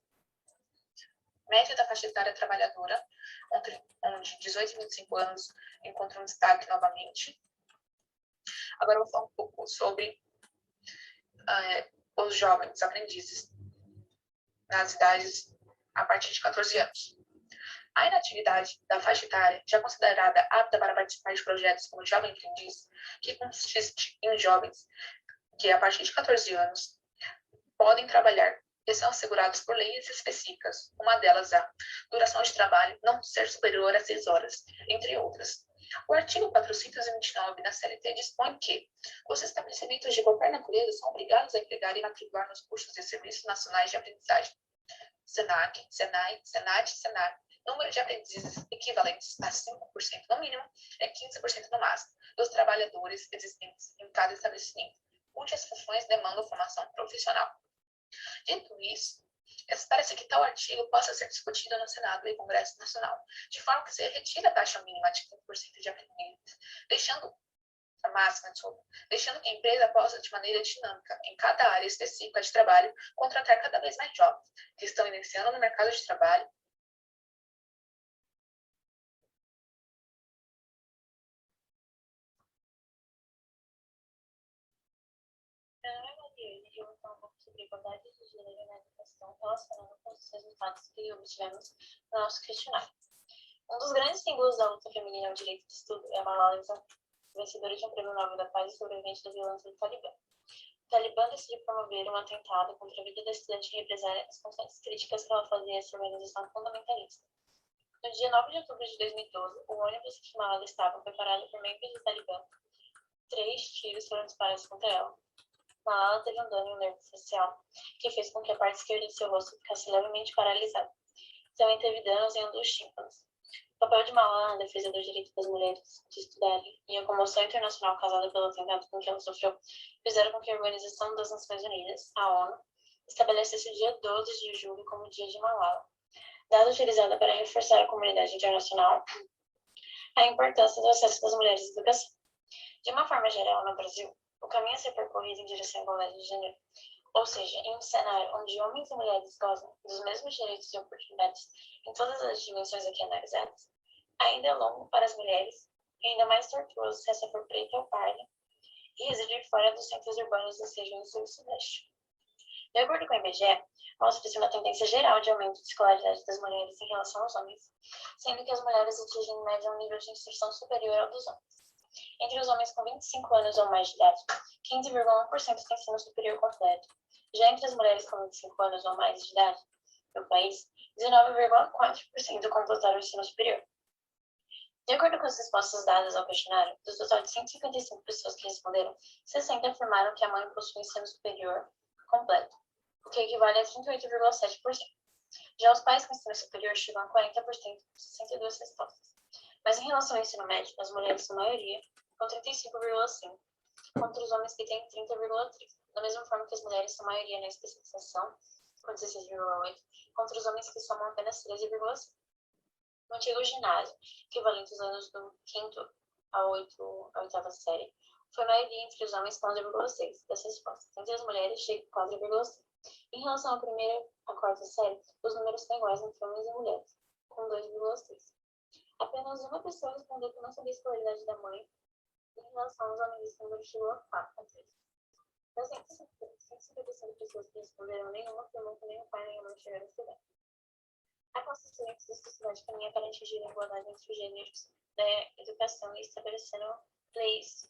Média da faixa etária trabalhadora, onde 18 e 25 anos encontram destaque novamente. Agora eu vou falar um pouco sobre os jovens aprendizes nas idades a partir de 14 anos. A inatividade da faixa etária, já considerada apta para participar de projetos como Jovem Aprendiz, que consiste em jovens que, a partir de 14 anos, podem trabalhar e são assegurados por leis específicas, uma delas a duração de trabalho não ser superior a 6 horas, entre outras. O artigo 429 da CLT dispõe que os estabelecimentos de qualquer natureza são obrigados a empregar e matricular nos cursos de Serviços Nacionais de Aprendizagem, SENAC, SENAI, SENAD, SENAR, número de aprendizes equivalentes a 5% no mínimo e 15% no máximo dos trabalhadores existentes em cada estabelecimento, cujas funções demandam formação profissional. Dito isso, espera-se que tal artigo possa ser discutido no Senado e Congresso Nacional, de forma que se retire a taxa mínima de 15% de aprendizes, deixando que a empresa possa, de maneira dinâmica, em cada área específica de trabalho, contratar cada vez mais jovens que estão iniciando no mercado de trabalho. sobre igualdade de gênero na educação relacionando com os resultados que obtivemos no nosso questionário. Um dos grandes símbolos da luta feminina ao direito de estudo é a Malala Yousafzai, vencedora de um prêmio Nobel da Paz e sobrevivente da violência do Talibã. O Talibã decidiu promover um atentado contra a vida da estudante em represália às constantes críticas que ela fazia a essa organização fundamentalista. No dia 9 de outubro de 2012, o ônibus que Malala estava foi parado por membros do Talibã. 3 tiros foram disparados contra ela. Malala teve um dano no nervo facial, que fez com que a parte esquerda de seu rosto ficasse levemente paralisada. Também teve danos em um dos tímpanos. O papel de Malala na defesa do direito das mulheres de estudarem e a comoção internacional causada pelo atentado com que ela sofreu fizeram com que a Organização das Nações Unidas, a ONU, estabelecesse o dia 12 de julho como o Dia de Malala, data utilizada para reforçar à comunidade internacional a importância do acesso das mulheres à educação. De uma forma geral, no Brasil, o caminho a ser percorrido em direção à igualdade de gênero, ou seja, em um cenário onde homens e mulheres gozam dos mesmos direitos e oportunidades em todas as dimensões aqui analisadas, ainda é longo para as mulheres e ainda mais tortuoso se essa for preta ou parda e residir fora dos centros urbanos das regiões sul e sudeste. De acordo com o IBGE, mostra-se uma tendência geral de aumento de escolaridade das mulheres em relação aos homens, sendo que as mulheres atingem em média um nível de instrução superior ao dos homens. Entre os homens com 25 anos ou mais de idade, 15,1% têm ensino superior completo. Já entre as mulheres com 25 anos ou mais de idade, no país, 19,4% completaram o ensino superior. De acordo com as respostas dadas ao questionário, dos total de 155 pessoas que responderam, 60 afirmaram que a mãe possui ensino superior completo, o que equivale a 38,7%. Já os pais com ensino superior chegam a 40%, com 62 respostas. Mas em relação ao ensino médio, as mulheres são maioria, com 35,5%, contra os homens que têm 30,3%. Da mesma forma que as mulheres são maioria na especialização, com 16,8%, contra os homens que somam apenas 13,5%. No antigo ginásio, equivalente aos anos do 5º à 8ª série, foi maioria entre os homens com 11,6% das respostas. Entre as mulheres, chega a 4,5%. Em relação à 1ª à 4ª série, os números são iguais entre homens e mulheres, com 2,6%. Apenas uma pessoa respondeu que não sabia a escolaridade da mãe. Em relação aos homens, esse número chegou a 4,3%. Das 155 pessoas que responderam, nenhuma afirmou que nem o pai nem a mãe chegaram a estudar. A Constituição da sociedade caminha para atingir a igualdade entre os gêneros da educação e estabelecendo leis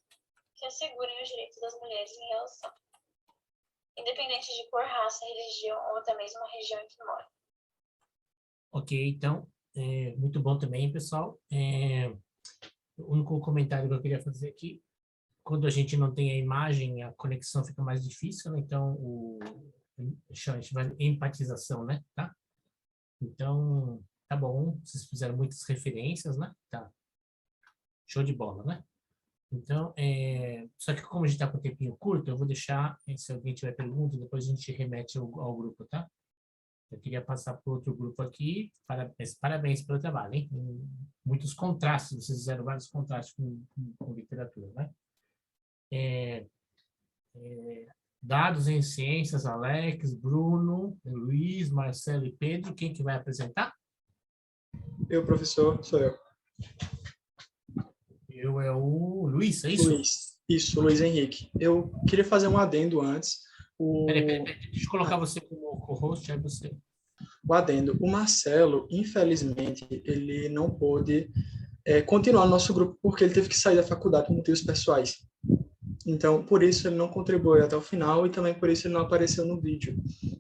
que assegurem os direitos das mulheres em relação, independente de cor, raça, religião ou até mesmo a região em que moram. Ok, então, muito bom também, pessoal. O único comentário que eu queria fazer aqui, quando a gente não tem a imagem, a conexão fica mais difícil, né? Então, a gente vai empatização, né? Tá? Então, tá bom, vocês fizeram muitas referências, né? Tá. Show de bola, né? Então, só que como a gente tá com um tempinho curto, eu vou deixar, se alguém tiver pergunta, depois a gente remete ao grupo, tá? Eu queria passar para outro grupo aqui. Parabéns pelo trabalho, hein? Muitos contrastes, vocês fizeram vários contrastes com literatura, né? Dados em ciências, Alex, Bruno, Luiz, Marcelo e Pedro. Quem que vai apresentar? Eu, professor, sou eu. Eu é o Luiz, é isso? Luiz. Isso, Luiz Henrique. Eu queria fazer um adendo antes. Peraí, deixa eu colocar você como co-host, aí você. O adendo. O Marcelo, infelizmente, ele não pôde continuar no nosso grupo porque ele teve que sair da faculdade por motivos pessoais. Então, por isso ele não contribuiu até o final e também por isso ele não apareceu no vídeo,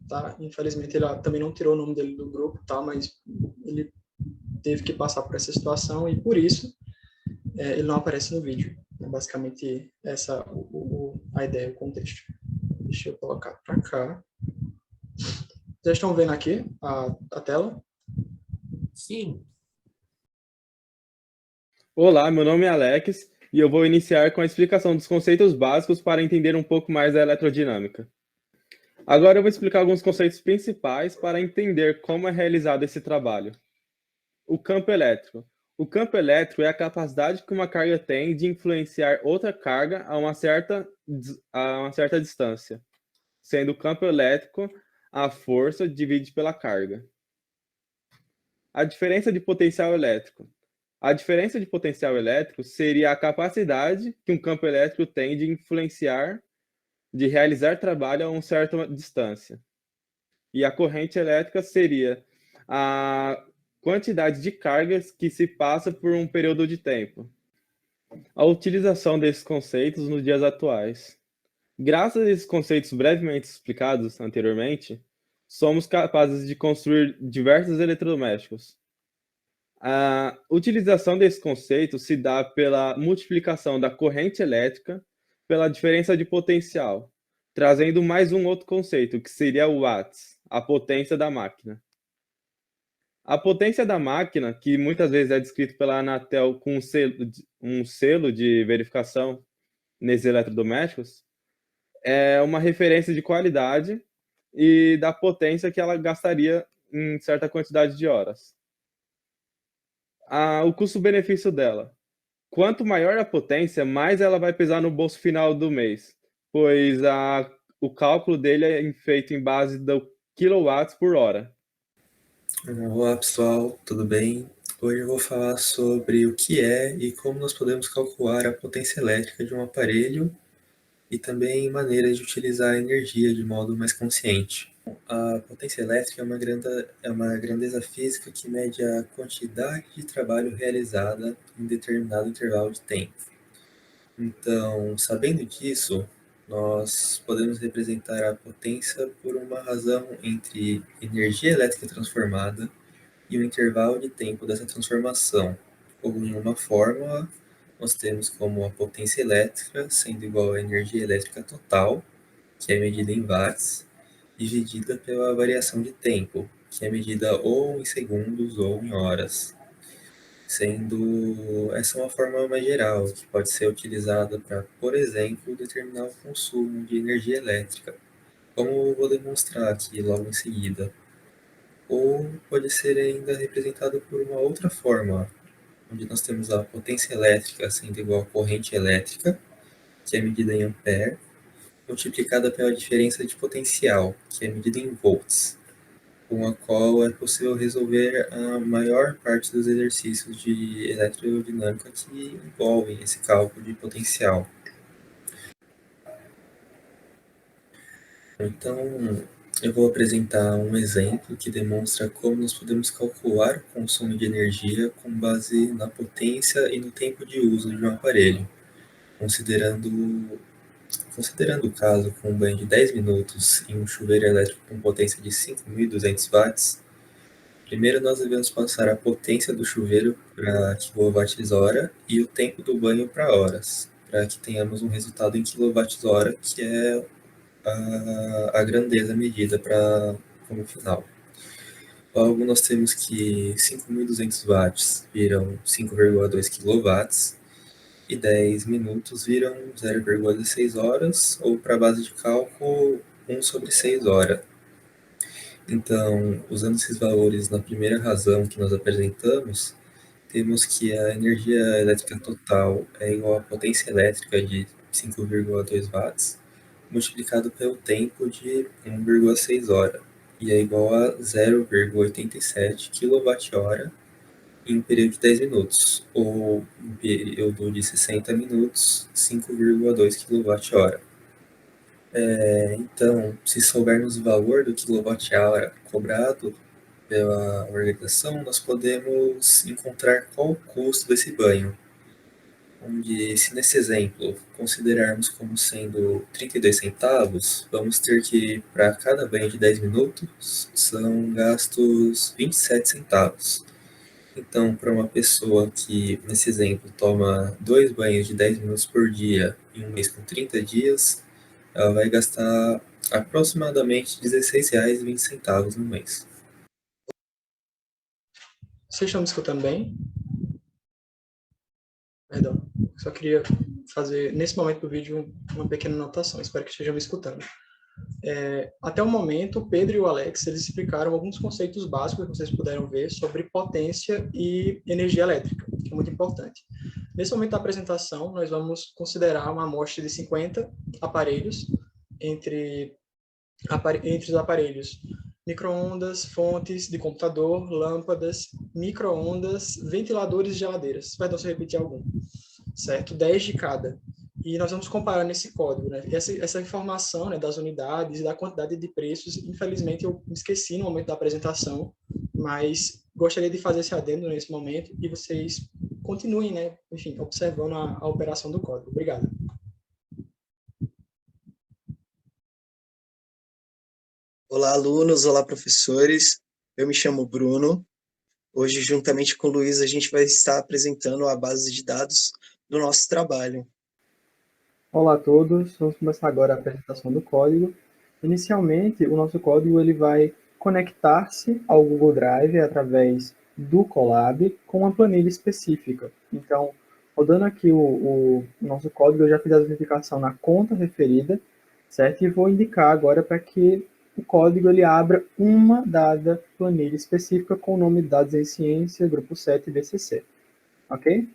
tá? Infelizmente, ele também não tirou o nome dele do grupo, tá? Mas ele teve que passar por essa situação e por isso ele não aparece no vídeo. É basicamente essa a ideia, o contexto. Deixa eu colocar para cá. Já estão vendo aqui a tela? Sim. Olá, meu nome é Alex e eu vou iniciar com a explicação dos conceitos básicos para entender um pouco mais da eletrodinâmica. Agora eu vou explicar alguns conceitos principais para entender como é realizado esse trabalho. O campo elétrico. O campo elétrico é a capacidade que uma carga tem de influenciar outra carga a uma certa distância, sendo o campo elétrico a força divide pela carga. A diferença de potencial elétrico. A diferença de potencial elétrico seria a capacidade que um campo elétrico tem de influenciar de realizar trabalho a uma certa distância. E a corrente elétrica seria a quantidade de cargas que se passa por um período de tempo. A utilização desses conceitos nos dias atuais. Graças a esses conceitos brevemente explicados anteriormente, somos capazes de construir diversos eletrodomésticos. A utilização desse conceito se dá pela multiplicação da corrente elétrica pela diferença de potencial, trazendo mais um outro conceito, que seria o watts, a potência da máquina. A potência da máquina, que muitas vezes é descrito pela Anatel com um selo de verificação nesses eletrodomésticos, é uma referência de qualidade e da potência que ela gastaria em certa quantidade de horas. O custo-benefício dela. Quanto maior a potência, mais ela vai pesar no bolso final do mês, pois o cálculo dele é feito em base do quilowatts por hora. Olá pessoal, tudo bem? Hoje eu vou falar sobre o que é e como nós podemos calcular a potência elétrica de um aparelho e também maneiras de utilizar a energia de modo mais consciente. A potência elétrica é uma grandeza física que mede a quantidade de trabalho realizada em determinado intervalo de tempo. Então, sabendo disso, nós podemos representar a potência por uma razão entre energia elétrica transformada e o intervalo de tempo dessa transformação. Ou em uma fórmula, nós temos como a potência elétrica sendo igual à energia elétrica total, que é medida em watts, dividida pela variação de tempo, que é medida ou em segundos ou em horas. Sendo essa uma forma mais geral, que pode ser utilizada para, por exemplo, determinar o consumo de energia elétrica, como eu vou demonstrar aqui logo em seguida. Ou pode ser ainda representado por uma outra forma, onde nós temos a potência elétrica sendo igual à corrente elétrica, que é medida em ampere, multiplicada pela diferença de potencial, que é medida em volts, com a qual é possível resolver a maior parte dos exercícios de eletrodinâmica que envolvem esse cálculo de potencial. Então, eu vou apresentar um exemplo que demonstra como nós podemos calcular o consumo de energia com base na potência e no tempo de uso de um aparelho, considerando o caso com um banho de 10 minutos em um chuveiro elétrico com potência de 5.200 watts, primeiro nós devemos passar a potência do chuveiro para kWh e o tempo do banho para horas, para que tenhamos um resultado em kWh, que é a grandeza medida como final. Logo, nós temos que 5.200 watts viram 5,2 kW, e 10 minutos viram 0,16 horas, ou para a base de cálculo, 1 sobre 6 horas. Então, usando esses valores na primeira razão que nós apresentamos, temos que a energia elétrica total é igual à potência elétrica de 5,2 watts, multiplicado pelo tempo de 1,6 hora, e é igual a 0,87 kWh em um período de 10 minutos, ou em período de 60 minutos, 5,2 kWh. Então, se soubermos o valor do kWh cobrado pela organização, nós podemos encontrar qual o custo desse banho. Onde, se nesse exemplo considerarmos como sendo 32 centavos, vamos ter que, para cada banho de 10 minutos, são gastos 27 centavos. Então, para uma pessoa que, nesse exemplo, toma 2 banhos de 10 minutos por dia em um mês com 30 dias, ela vai gastar aproximadamente R$ 16,20 no mês. Vocês estão me escutando bem? Perdão, só queria fazer, nesse momento do vídeo, uma pequena anotação. Espero que estejam me escutando. Até o momento, o Pedro e o Alex, eles explicaram alguns conceitos básicos que vocês puderam ver sobre potência e energia elétrica, que é muito importante. Nesse momento da apresentação, nós vamos considerar uma amostra de 50 aparelhos, entre os aparelhos micro-ondas, fontes de computador, lâmpadas, micro-ondas, ventiladores e geladeiras. Perdão se eu repetir algum. Certo? 10 de cada. E nós vamos comparar nesse código, né? Essa informação, né, das unidades e da quantidade de preços, infelizmente eu me esqueci no momento da apresentação, mas gostaria de fazer esse adendo nesse momento e vocês continuem, né, enfim, observando a operação do código. Obrigado. Olá, alunos, olá, professores. Eu me chamo Bruno. Hoje, juntamente com o Luiz, a gente vai estar apresentando a base de dados do nosso trabalho. Olá a todos, vamos começar agora a apresentação do código. Inicialmente, o nosso código ele vai conectar-se ao Google Drive através do Colab com uma planilha específica. Então, rodando aqui o nosso código, eu já fiz a verificação na conta referida, certo? E vou indicar agora para que o código ele abra uma dada planilha específica com o nome de Dados em Ciência, Grupo 7 BCC. Ok?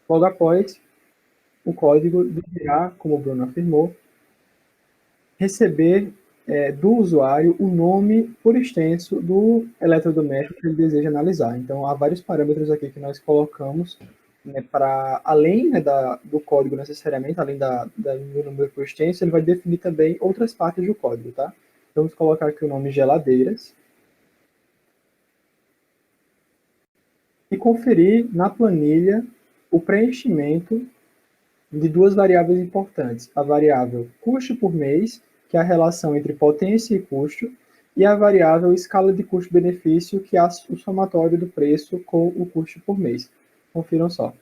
Logo após, o código deverá, como o Bruno afirmou, receber do usuário o nome por extenso do eletrodoméstico que ele deseja analisar. Então, há vários parâmetros aqui que nós colocamos, né, para, além, né, do código necessariamente, além do número por extenso, ele vai definir também outras partes do código, tá? Então, vamos colocar aqui o nome geladeiras e conferir na planilha o preenchimento de duas variáveis importantes, a variável custo por mês, que é a relação entre potência e custo, e a variável escala de custo-benefício, que é o somatório do preço com o custo por mês. Confiram só.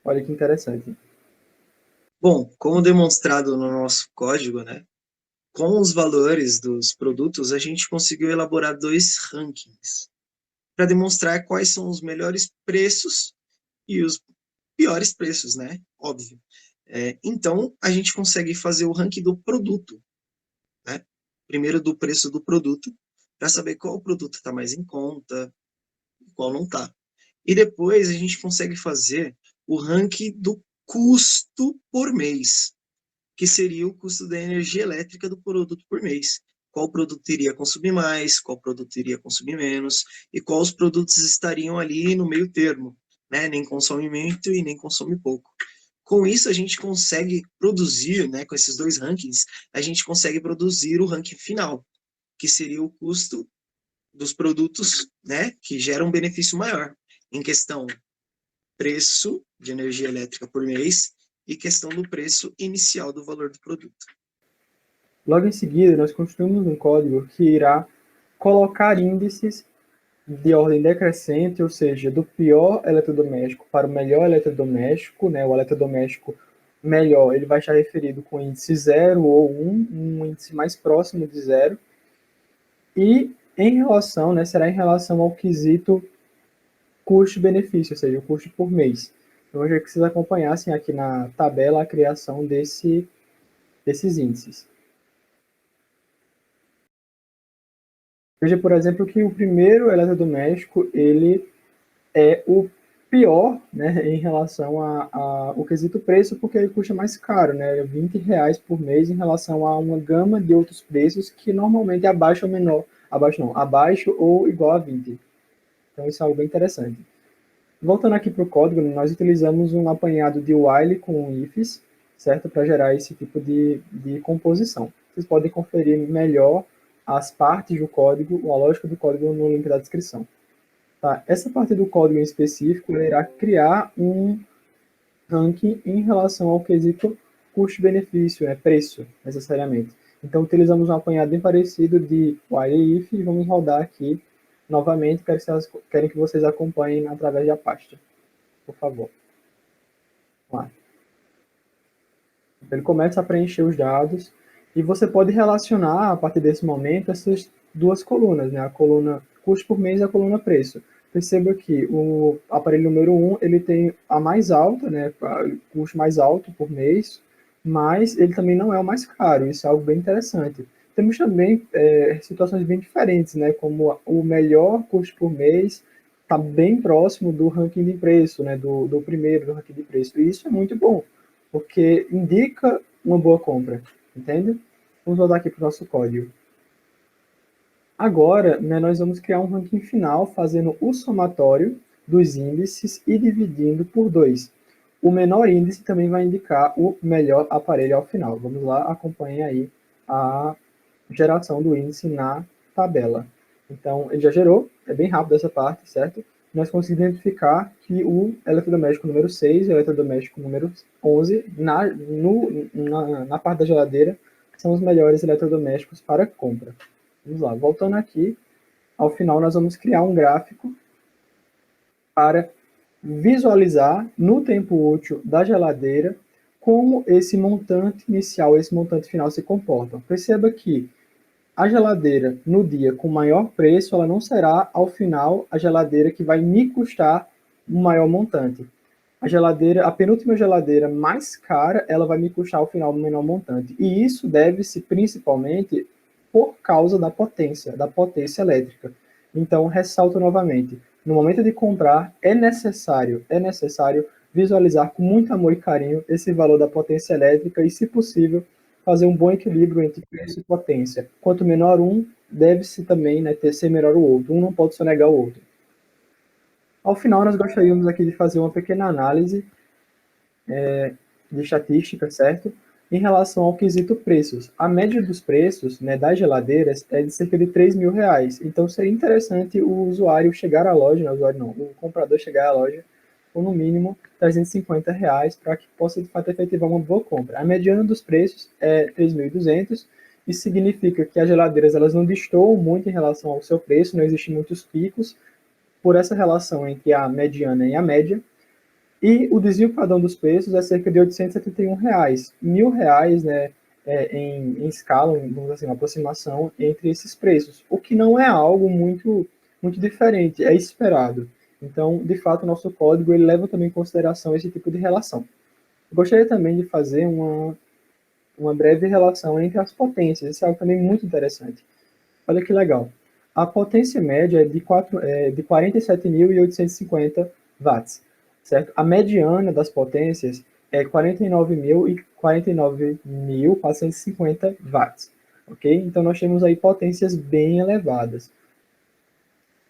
Olha que interessante. Bom, como demonstrado no nosso código, né, com os valores dos produtos, a gente conseguiu elaborar 2 rankings para demonstrar quais são os melhores preços e os piores preços, né? Óbvio. Então, a gente consegue fazer o ranking do produto, né? Primeiro do preço do produto, para saber qual produto está mais em conta, qual não está. E depois a gente consegue fazer o ranking do custo por mês, que seria o custo da energia elétrica do produto por mês. Qual produto iria consumir mais, qual produto iria consumir menos, e quais produtos estariam ali no meio termo, né? Nem consome muito e nem consome pouco. Com isso, a gente consegue produzir, né, com esses 2 rankings, a gente consegue produzir o ranking final, que seria o custo dos produtos, né, que geram um benefício maior, em questão preço de energia elétrica por mês e questão do preço inicial do valor do produto. Logo em seguida, nós construímos um código que irá colocar índices de ordem decrescente, ou seja, do pior eletrodoméstico para o melhor eletrodoméstico, né? O eletrodoméstico melhor, ele vai estar referido com índice 0 ou 1, um índice mais próximo de 0. E em relação, né, será em relação ao quesito custo-benefício, ou seja, o custo por mês. Então, eu já que vocês acompanhassem aqui na tabela a criação desses índices. Veja, por exemplo, que o primeiro eletrodoméstico, ele é o pior, né, em relação ao quesito preço, porque ele custa mais caro, né, R$20 por mês em relação a uma gama de outros preços que normalmente é abaixo ou igual a 20. Então, isso é algo bem interessante. Voltando aqui para o código, nós utilizamos um apanhado de while com ifs, certo, para gerar esse tipo de composição. Vocês podem conferir melhor as partes do código, a lógica do código no link da descrição. Tá? Essa parte do código em específico irá criar um ranking em relação ao quesito custo-benefício, preço, necessariamente. Então, utilizamos um apanhado bem parecido de while if e vamos rodar aqui novamente. Quero que vocês acompanhem através da pasta, por favor. Vamos lá. Ele começa a preencher os dados e você pode relacionar, a partir desse momento, essas duas colunas, né? A coluna custo por mês e a coluna preço. Perceba que o aparelho número 1, ele tem a mais alta, né? O custo mais alto por mês, mas ele também não é o mais caro. Isso é algo bem interessante. Temos também situações bem diferentes, né? Como o melhor custo por mês está bem próximo do ranking de preço, né? Do primeiro do ranking de preço. E isso é muito bom, porque indica uma boa compra, entende? Vamos voltar aqui para o nosso código. Agora, né, nós vamos criar um ranking final fazendo o somatório dos índices e dividindo por 2. O menor índice também vai indicar o melhor aparelho ao final. Vamos lá, acompanhem aí a geração do índice na tabela. Então, ele já gerou, é bem rápido essa parte, certo? Nós conseguimos identificar que o eletrodoméstico número 6 e o eletrodoméstico número 11, na parte da geladeira, são os melhores eletrodomésticos para compra. Vamos lá, voltando aqui, ao final nós vamos criar um gráfico para visualizar no tempo útil da geladeira como esse montante inicial e esse montante final se comportam. Perceba que a geladeira no dia com maior preço, ela não será ao final a geladeira que vai me custar um maior montante. A penúltima geladeira mais cara, ela vai me custar ao final um menor montante. E isso deve-se principalmente por causa da potência elétrica. Então, ressalto novamente, no momento de comprar, é necessário visualizar com muito amor e carinho esse valor da potência elétrica e, se possível, fazer um bom equilíbrio entre preço e potência. Quanto menor um, deve-se também, né, ser melhor o outro. Um não pode sonegar o outro. Ao final, nós gostaríamos aqui de fazer uma pequena análise de estatística, certo? Em relação ao quesito preços. A média dos preços, né, das geladeiras é de cerca de R$3.000. Então, seria interessante o usuário chegar à loja, o comprador chegar à loja com, no mínimo, R$350 para que possa, de fato, efetivar uma boa compra. A mediana dos preços é 3.200. Isso significa que as geladeiras elas não destoam muito em relação ao seu preço, não existem muitos picos por essa relação entre a mediana e a média. E o desvio padrão dos preços é cerca de R$871. R$1.000, né, em escala, vamos dizer assim, uma aproximação entre esses preços, o que não é algo muito diferente, é esperado. Então, de fato, o nosso código ele leva também em consideração esse tipo de relação. Eu gostaria também de fazer uma breve relação entre as potências, isso é algo também muito interessante. Olha que legal. A potência média é de 47.850 watts, certo? A mediana das potências é 49.450 watts, ok? Então, nós temos aí potências bem elevadas.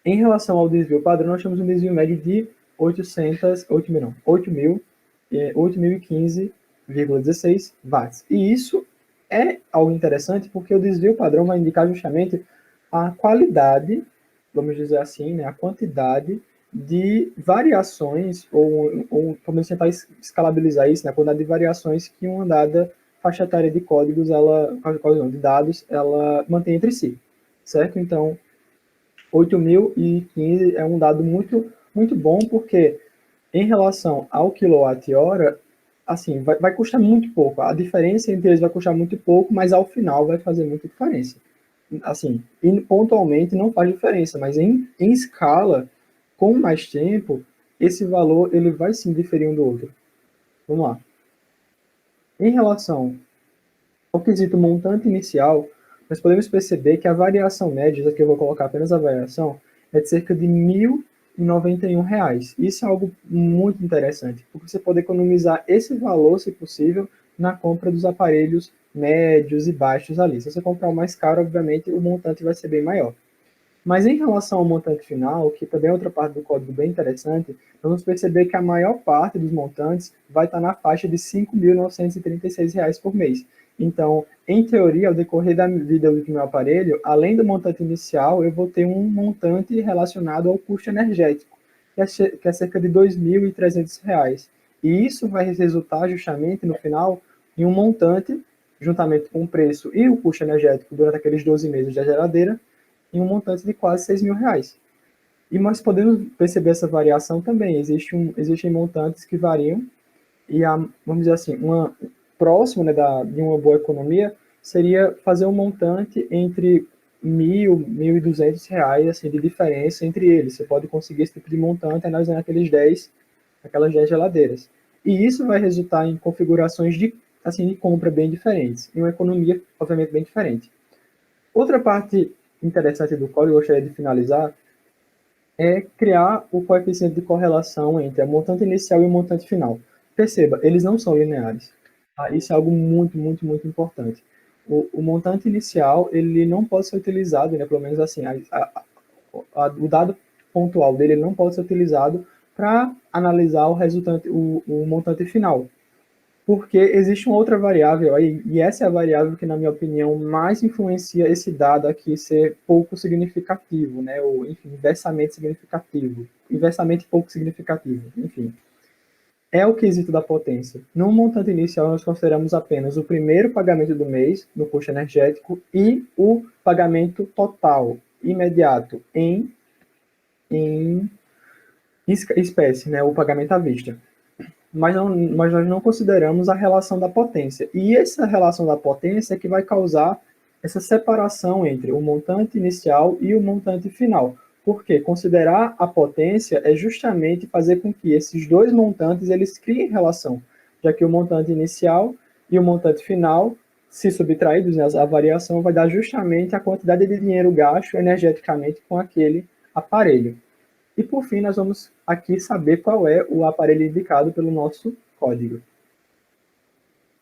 Em relação ao desvio padrão, nós temos um desvio médio de 8.015,16 watts. E isso é algo interessante porque o desvio padrão vai indicar justamente a qualidade, vamos dizer assim, né, a quantidade de variações, ou podemos tentar escalabilizar isso, né, a quantidade de variações que uma dada faixa etária de códigos, de dados, ela mantém entre si, certo? Então, 8.015 é um dado muito, muito bom, porque em relação ao quilowatt-hora, assim, vai custar muito pouco. A diferença entre eles vai custar muito pouco, mas ao final vai fazer muita diferença. Assim, pontualmente não faz diferença, mas em escala, com mais tempo, esse valor ele vai sim diferir um do outro. Vamos lá. Em relação ao quesito montante inicial, nós podemos perceber que a variação média, aqui eu vou colocar apenas a variação, é de cerca de R$1.091. Isso é algo muito interessante, porque você pode economizar esse valor, se possível, na compra dos aparelhos médios e baixos ali. Se você comprar o mais caro, obviamente, o montante vai ser bem maior. Mas em relação ao montante final, que também é outra parte do código bem interessante, vamos perceber que a maior parte dos montantes vai estar na faixa de R$5.936 por mês. Então, em teoria, ao decorrer da vida do meu aparelho, além do montante inicial, eu vou ter um montante relacionado ao custo energético, que é cerca de R$2.300. E isso vai resultar justamente, no final, em um montante, juntamente com o preço e o custo energético durante aqueles 12 meses da geladeira, em um montante de quase R$6.000. E nós podemos perceber essa variação também. Existem montantes que variam, e vamos dizer assim, próximo, né, de uma boa economia seria fazer um montante entre R$1.000 e R$1.200 assim, de diferença entre eles. Você pode conseguir esse tipo de montante analisando aquelas 10 geladeiras. E isso vai resultar em configurações de compra bem diferentes, e uma economia, obviamente, bem diferente. Outra parte interessante do código, eu gostaria de finalizar, é criar o coeficiente de correlação entre a montante inicial e o montante final. Perceba, eles não são lineares. Tá? Isso é algo muito, muito, muito importante. O montante inicial, ele não pode ser utilizado, né, pelo menos assim, o dado pontual dele ele não pode ser utilizado para analisar o resultante, o montante final. Porque existe uma outra variável aí, e essa é a variável que, na minha opinião, mais influencia esse dado aqui ser pouco significativo, né? Ou, enfim, inversamente significativo. Inversamente pouco significativo, enfim. É o quesito da potência. No montante inicial, nós consideramos apenas o primeiro pagamento do mês, no custo energético, e o pagamento total, imediato, em espécie, né? O pagamento à vista. Mas nós não consideramos a relação da potência. E essa relação da potência é que vai causar essa separação entre o montante inicial e o montante final. Porque considerar a potência é justamente fazer com que esses dois montantes eles criem relação, já que o montante inicial e o montante final, se subtraídos, né, a variação vai dar justamente a quantidade de dinheiro gasto energeticamente com aquele aparelho. E, por fim, nós vamos aqui saber qual é o aparelho indicado pelo nosso código.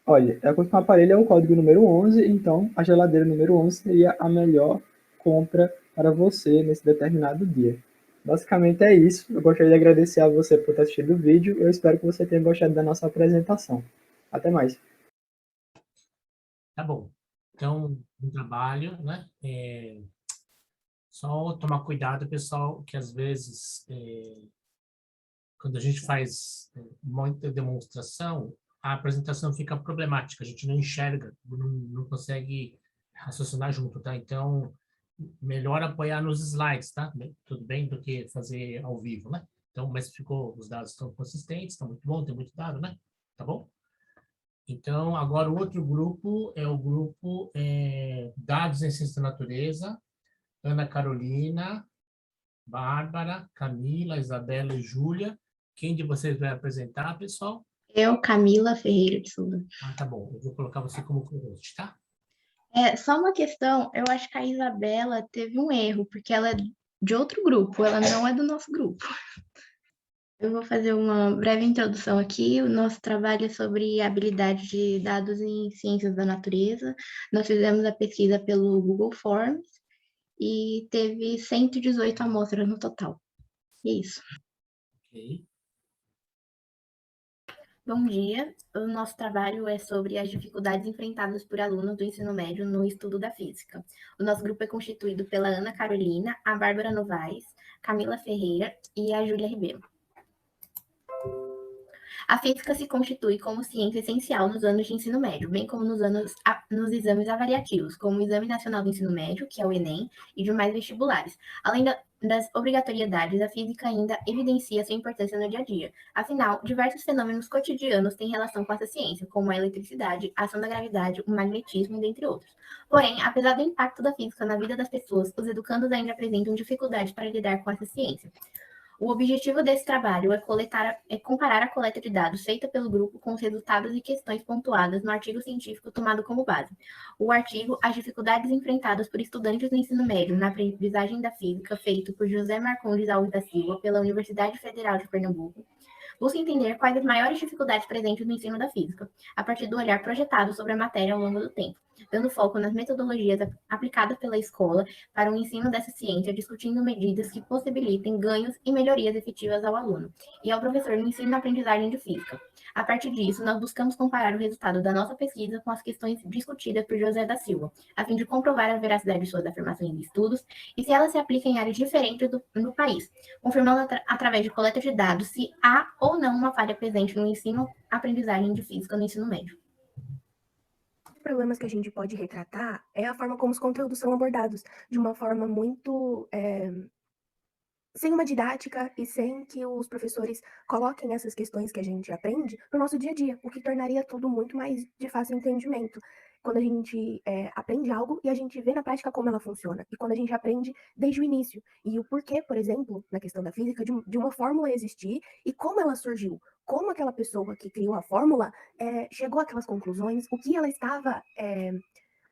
Olha, de acordo com o aparelho é o código número 11, então a geladeira número 11 seria a melhor compra para você nesse determinado dia. Basicamente é isso. Eu gostaria de agradecer a você por ter assistido o vídeo. Eu espero que você tenha gostado da nossa apresentação. Até mais. Tá bom. Então, um trabalho, né? Só tomar cuidado, pessoal, que às vezes, quando a gente faz muita demonstração, a apresentação fica problemática, a gente não enxerga, não consegue raciocinar junto, tá? Então, melhor apoiar nos slides, tá? Tudo bem? Do que fazer ao vivo, né? Então, mas os dados estão consistentes, estão muito bom, tem muito dado, né? Tá bom? Então, agora o outro grupo é o grupo Dados em Ciência da Natureza, Ana Carolina, Bárbara, Camila, Isabela e Júlia. Quem de vocês vai apresentar, pessoal? Eu, Camila Ferreira de Souza. Ah, tá bom. Eu vou colocar você como co-host, tá? Só uma questão, eu acho que a Isabela teve um erro, porque ela é de outro grupo, ela não é do nosso grupo. Eu vou fazer uma breve introdução aqui. O nosso trabalho é sobre habilidade de dados em ciências da natureza. Nós fizemos a pesquisa pelo Google Forms e teve 118 amostras no total. E é isso. Ok. Bom dia. O nosso trabalho é sobre as dificuldades enfrentadas por alunos do ensino médio no estudo da física. O nosso grupo é constituído pela Ana Carolina, a Bárbara Novaes, Camila Ferreira e a Júlia Ribeiro. A física se constitui como ciência essencial nos anos de ensino médio, bem como nos exames avaliativos, como o Exame Nacional do Ensino Médio, que é o Enem, e demais vestibulares. Além das obrigatoriedades, a física ainda evidencia sua importância no dia a dia. Afinal, diversos fenômenos cotidianos têm relação com essa ciência, como a eletricidade, a ação da gravidade, o magnetismo, dentre outros. Porém, apesar do impacto da física na vida das pessoas, os educandos ainda apresentam dificuldades para lidar com essa ciência. O objetivo desse trabalho é comparar a coleta de dados feita pelo grupo com os resultados e questões pontuadas no artigo científico tomado como base. O artigo As dificuldades enfrentadas por estudantes do ensino médio na aprendizagem da física, feito por José Marcondes Alves da Silva, pela Universidade Federal de Pernambuco, busca entender quais as maiores dificuldades presentes no ensino da física, a partir do olhar projetado sobre a matéria ao longo do tempo, dando foco nas metodologias aplicadas pela escola para o ensino dessa ciência, discutindo medidas que possibilitem ganhos e melhorias efetivas ao aluno e ao professor no ensino e aprendizagem de física. A partir disso, nós buscamos comparar o resultado da nossa pesquisa com as questões discutidas por José da Silva, a fim de comprovar a veracidade de suas afirmações e estudos e se elas se aplicam em áreas diferentes do país, confirmando através de coleta de dados se há ou não uma falha presente no ensino-aprendizagem de física no ensino médio. Problemas que a gente pode retratar é a forma como os conteúdos são abordados, de uma forma muito sem uma didática e sem que os professores coloquem essas questões que a gente aprende no nosso dia a dia, o que tornaria tudo muito mais de fácil entendimento. Quando a gente aprende algo e a gente vê na prática como ela funciona, e quando a gente aprende desde o início, e o porquê, por exemplo, na questão da física, de uma fórmula existir e como ela surgiu, como aquela pessoa que criou a fórmula chegou àquelas conclusões, o que ela estava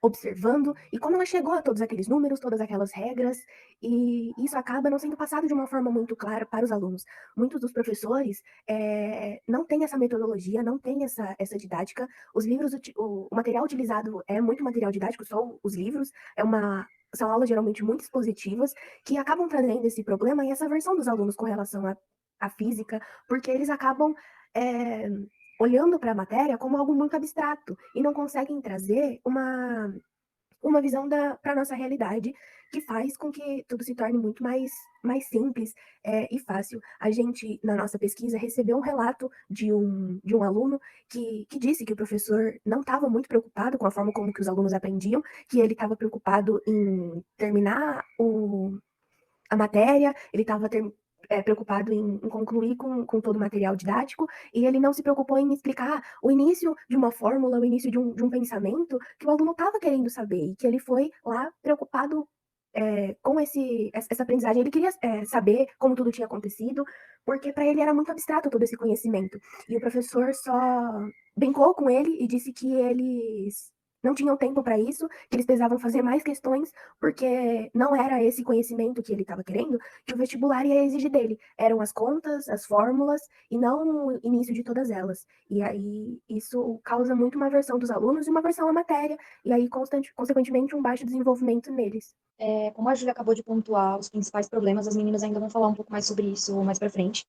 observando e como ela chegou a todos aqueles números, todas aquelas regras, e isso acaba não sendo passado de uma forma muito clara para os alunos. Muitos dos professores não têm essa metodologia, não têm essa didática. Os livros, o material utilizado é muito material didático, só os livros, é uma são aulas geralmente muito expositivas, que acabam trazendo esse problema e essa aversão dos alunos com relação à física, porque eles acabam olhando para a matéria como algo muito abstrato e não conseguem trazer uma visão para a nossa realidade, que faz com que tudo se torne muito mais simples e fácil. A gente, na nossa pesquisa, recebeu um relato de um aluno que disse que o professor não estava muito preocupado com a forma como que os alunos aprendiam, que ele estava preocupado em terminar a matéria, ele estava preocupado em concluir com todo o material didático, e ele não se preocupou em explicar o início de uma fórmula, o início de um pensamento que o aluno estava querendo saber, e que ele foi lá preocupado com essa aprendizagem. Ele queria saber como tudo tinha acontecido, porque para ele era muito abstrato todo esse conhecimento. E o professor só brincou com ele e disse que eles não tinham tempo para isso, que eles precisavam fazer mais questões, porque não era esse conhecimento que ele estava querendo que o vestibular ia exigir dele. Eram as contas, as fórmulas, e não o início de todas elas. E aí isso causa muito uma aversão dos alunos e uma aversão à matéria, e aí, consequentemente, um baixo desenvolvimento neles. Como a Júlia acabou de pontuar os principais problemas, as meninas ainda vão falar um pouco mais sobre isso mais para frente.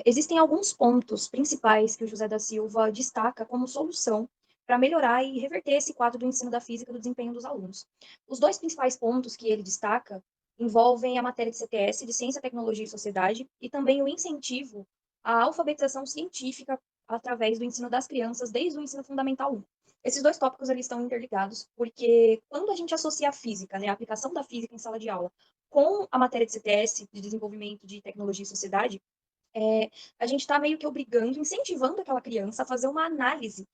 Existem alguns pontos principais que o José da Silva destaca como solução para melhorar e reverter esse quadro do ensino da física do desempenho dos alunos. Os dois principais pontos que ele destaca envolvem a matéria de CTS, de Ciência, Tecnologia e Sociedade, e também o incentivo à alfabetização científica através do ensino das crianças desde o ensino fundamental 1. Esses dois tópicos eles estão interligados, porque quando a gente associa a física, né, a aplicação da física em sala de aula, com a matéria de CTS, de Desenvolvimento de Tecnologia e Sociedade, a gente está meio que obrigando, incentivando aquela criança a fazer uma análise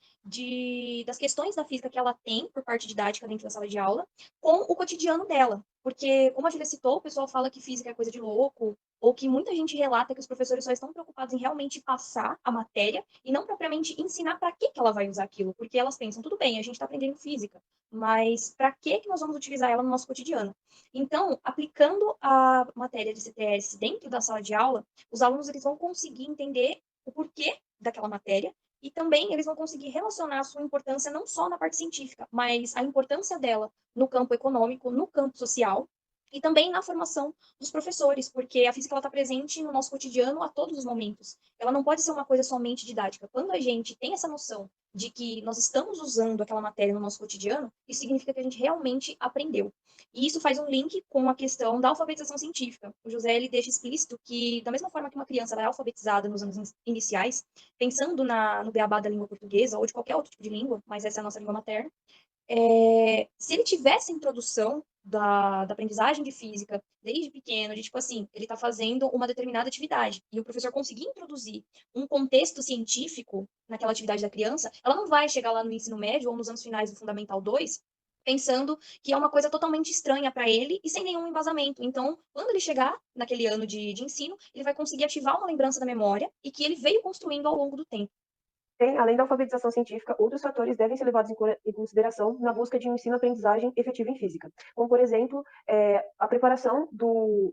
das questões da física que ela tem por parte didática dentro da sala de aula com o cotidiano dela. Porque, como a Julia citou, o pessoal fala que física é coisa de louco, ou que muita gente relata que os professores só estão preocupados em realmente passar a matéria e não propriamente ensinar para que ela vai usar aquilo. Porque elas pensam, tudo bem, a gente está aprendendo física, mas para que nós vamos utilizar ela no nosso cotidiano? Então, aplicando a matéria de CTS dentro da sala de aula, os alunos eles vão conseguir entender o porquê daquela matéria e também eles vão conseguir relacionar a sua importância não só na parte científica, mas a importância dela no campo econômico, no campo social e também na formação dos professores, porque a física está presente no nosso cotidiano a todos os momentos. Ela não pode ser uma coisa somente didática. Quando a gente tem essa noção de que nós estamos usando aquela matéria no nosso cotidiano, isso significa que a gente realmente aprendeu. E isso faz um link com a questão da alfabetização científica. O José ele deixa explícito que, da mesma forma que uma criança ela é alfabetizada nos anos iniciais, pensando no beabá da língua portuguesa ou de qualquer outro tipo de língua, mas essa é a nossa língua materna, se ele tivesse a introdução da aprendizagem de física desde pequeno, de tipo assim, ele está fazendo uma determinada atividade e o professor conseguir introduzir um contexto científico naquela atividade da criança, ela não vai chegar lá no ensino médio ou nos anos finais do Fundamental 2 pensando que é uma coisa totalmente estranha para ele e sem nenhum embasamento. Então, quando ele chegar naquele ano de ensino, ele vai conseguir ativar uma lembrança da memória e que ele veio construindo ao longo do tempo. Além da alfabetização científica, outros fatores devem ser levados em consideração na busca de um ensino-aprendizagem efetivo em física, como, por exemplo, a preparação do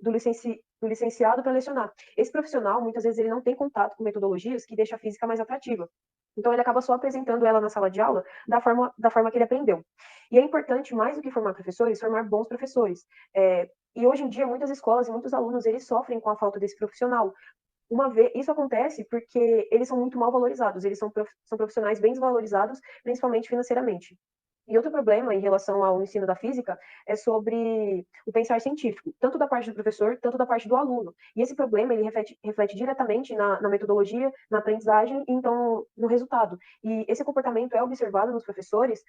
licenciado para lecionar. Esse profissional, muitas vezes, ele não tem contato com metodologias que deixam a física mais atrativa. Então, ele acaba só apresentando ela na sala de aula da forma que ele aprendeu. E é importante, mais do que formar professores, formar bons professores. E hoje em dia, muitas escolas e muitos alunos, eles sofrem com a falta desse profissional. Isso acontece porque eles são muito mal valorizados, eles são profissionais bem desvalorizados, principalmente financeiramente. E outro problema em relação ao ensino da física é sobre o pensar científico, tanto da parte do professor, tanto da parte do aluno. E esse problema ele reflete diretamente na metodologia, na aprendizagem e então no resultado. E esse comportamento é observado nos professores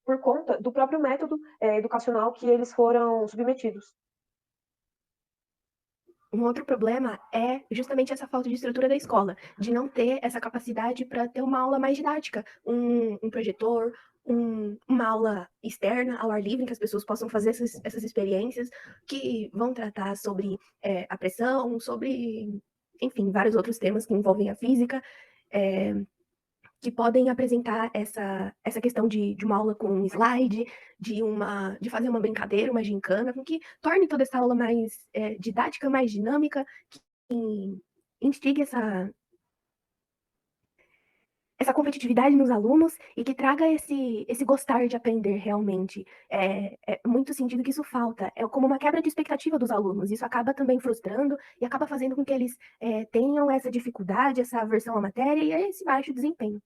por conta do próprio método educacional que eles foram submetidos. Um outro problema é justamente essa falta de estrutura da escola, de não ter essa capacidade para ter uma aula mais didática, um projetor, uma aula externa, ao ar livre, em que as pessoas possam fazer essas experiências que vão tratar sobre a pressão, sobre, enfim, vários outros temas que envolvem a física, que podem apresentar essa questão de uma aula com um slide, de fazer uma brincadeira, uma gincana, com que torne toda essa aula mais didática, mais dinâmica, que instigue essa competitividade nos alunos e que traga esse gostar de aprender realmente. É muito sentido que isso falta. É como uma quebra de expectativa dos alunos. Isso acaba também frustrando e acaba fazendo com que eles tenham essa dificuldade, essa aversão à matéria e esse baixo desempenho.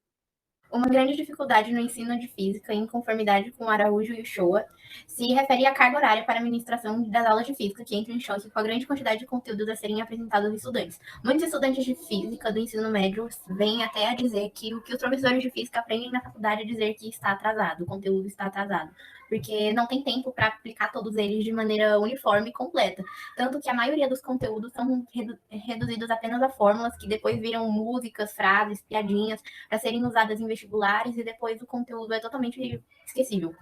Uma grande dificuldade no ensino de física, em conformidade com Araújo e Uchoa, se refere à carga horária para a ministração das aulas de física, que entra em choque com a grande quantidade de conteúdos a serem apresentados aos estudantes. Muitos estudantes de física do ensino médio vêm até a dizer que o que os professores de física aprendem na faculdade é dizer que está atrasado, o conteúdo está atrasado, porque não tem tempo para aplicar todos eles de maneira uniforme e completa. Tanto que a maioria dos conteúdos são reduzidos apenas a fórmulas que depois viram músicas, frases, piadinhas, para serem usadas em vestibulares e depois o conteúdo é totalmente esquecível.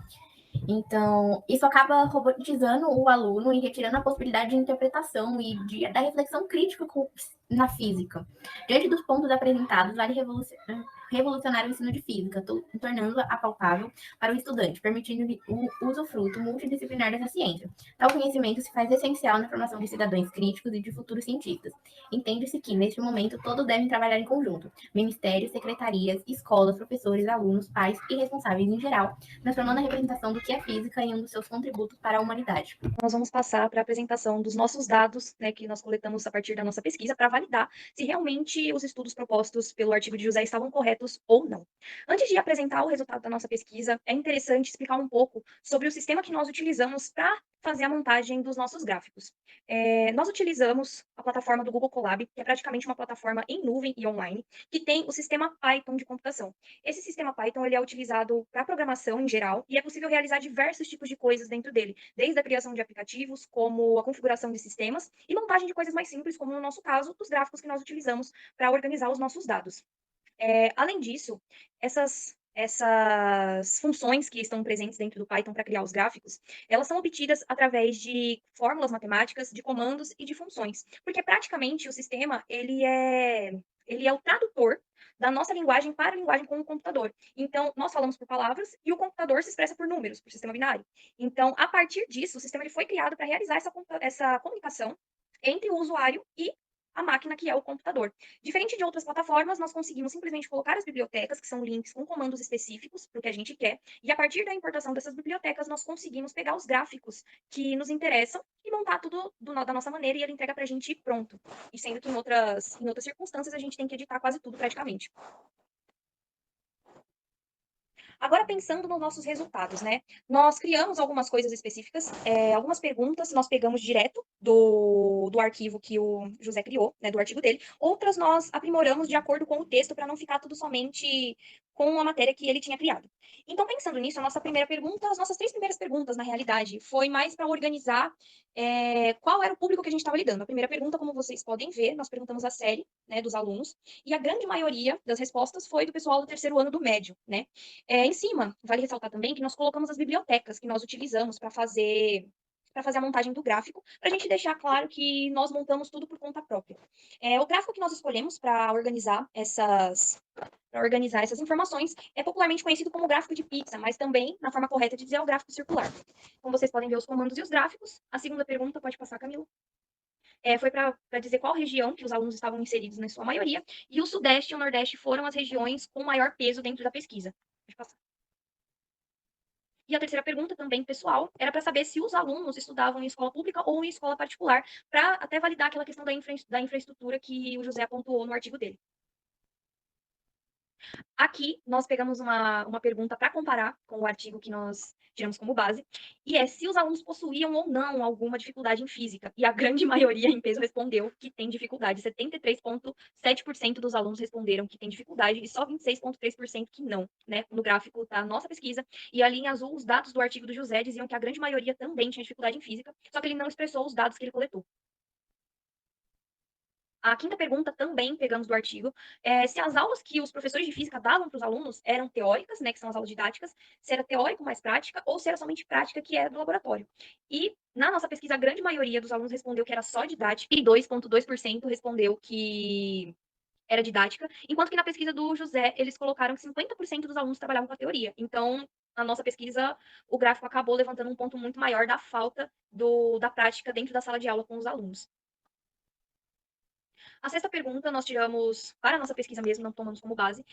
Então, isso acaba robotizando o aluno e retirando a possibilidade de interpretação e da reflexão crítica na física. Diante dos pontos apresentados, vale revolucionar o ensino de física, tornando-a palpável para o estudante, permitindo o usufruto multidisciplinar dessa ciência. Tal conhecimento se faz essencial na formação de cidadãos críticos e de futuros cientistas. Entende-se que, neste momento, todos devem trabalhar em conjunto: ministérios, secretarias, escolas, professores, alunos, pais e responsáveis em geral, transformando a representação do que é física em um dos seus contributos para a humanidade. Nós vamos passar para a apresentação dos nossos dados, né, que nós coletamos a partir da nossa pesquisa, para validar se realmente os estudos propostos pelo artigo de José estavam corretos ou não. Antes de apresentar o resultado da nossa pesquisa, é interessante explicar um pouco sobre o sistema que nós utilizamos para fazer a montagem dos nossos gráficos. Nós utilizamos a plataforma do Google Colab, que é praticamente uma plataforma em nuvem e online, que tem o sistema Python de computação. Esse sistema Python ele é utilizado para programação em geral e é possível realizar diversos tipos de coisas dentro dele, desde a criação de aplicativos, como a configuração de sistemas e montagem de coisas mais simples, como no nosso caso, os gráficos que nós utilizamos para organizar os nossos dados. Além disso, essas funções que estão presentes dentro do Python para criar os gráficos, elas são obtidas através de fórmulas matemáticas, de comandos e de funções, porque praticamente o sistema ele é o tradutor da nossa linguagem para a linguagem com o computador. Então, nós falamos por palavras e o computador se expressa por números, por sistema binário. Então, a partir disso, o sistema ele foi criado para realizar essa comunicação entre o usuário e a máquina, que é o computador. Diferente de outras plataformas, nós conseguimos simplesmente colocar as bibliotecas, que são links com comandos específicos para o que a gente quer, e a partir da importação dessas bibliotecas, nós conseguimos pegar os gráficos que nos interessam e montar tudo da nossa maneira, e ele entrega para a gente pronto. E sendo que em outras circunstâncias, a gente tem que editar quase tudo praticamente. Agora, pensando nos nossos resultados, né? Nós criamos algumas coisas específicas, algumas perguntas nós pegamos direto do arquivo que o José criou, né, do artigo dele. Outras nós aprimoramos de acordo com o texto, para não ficar tudo somente com a matéria que ele tinha criado. Então, pensando nisso, a nossa primeira pergunta, as nossas 3 primeiras perguntas, na realidade, foi mais para organizar qual era o público que a gente estava lidando. A primeira pergunta, como vocês podem ver, nós perguntamos a série, né, dos alunos, e a grande maioria das respostas foi do pessoal do 3º ano do médio, né? Em cima, vale ressaltar também que nós colocamos as bibliotecas que nós utilizamos para fazer a montagem do gráfico, para a gente deixar claro que nós montamos tudo por conta própria. O gráfico que nós escolhemos para organizar essas informações é popularmente conhecido como gráfico de pizza, mas também, na forma correta de dizer, é o gráfico circular. Como vocês podem ver os comandos e os gráficos. A segunda pergunta, pode passar, Camila. Foi para dizer qual região que os alunos estavam inseridos na sua maioria, e o Sudeste e o Nordeste foram as regiões com maior peso dentro da pesquisa. Pode passar. E a terceira pergunta, também pessoal, era para saber se os alunos estudavam em escola pública ou em escola particular, para até validar aquela questão da infraestrutura que o José apontou no artigo dele. Aqui, nós pegamos uma pergunta para comparar com o artigo que nós tiramos como base, e é se os alunos possuíam ou não alguma dificuldade em física. E a grande maioria em peso respondeu que tem dificuldade. 73,7% dos alunos responderam que tem dificuldade e só 26,3% que não, né? No gráfico da nossa pesquisa. E ali em azul, os dados do artigo do José diziam que a grande maioria também tinha dificuldade em física, só que ele não expressou os dados que ele coletou. A quinta pergunta, também pegamos do artigo, se as aulas que os professores de física davam para os alunos eram teóricas, né, que são as aulas didáticas, se era teórico mais prática, ou se era somente prática, que é do laboratório. E, na nossa pesquisa, a grande maioria dos alunos respondeu que era só didática, e 2,2% respondeu que era didática, enquanto que na pesquisa do José, eles colocaram que 50% dos alunos trabalhavam com a teoria. Então, na nossa pesquisa, o gráfico acabou levantando um ponto muito maior da falta da prática dentro da sala de aula com os alunos. A sexta pergunta nós tiramos, para a nossa pesquisa mesmo, não tomamos como base,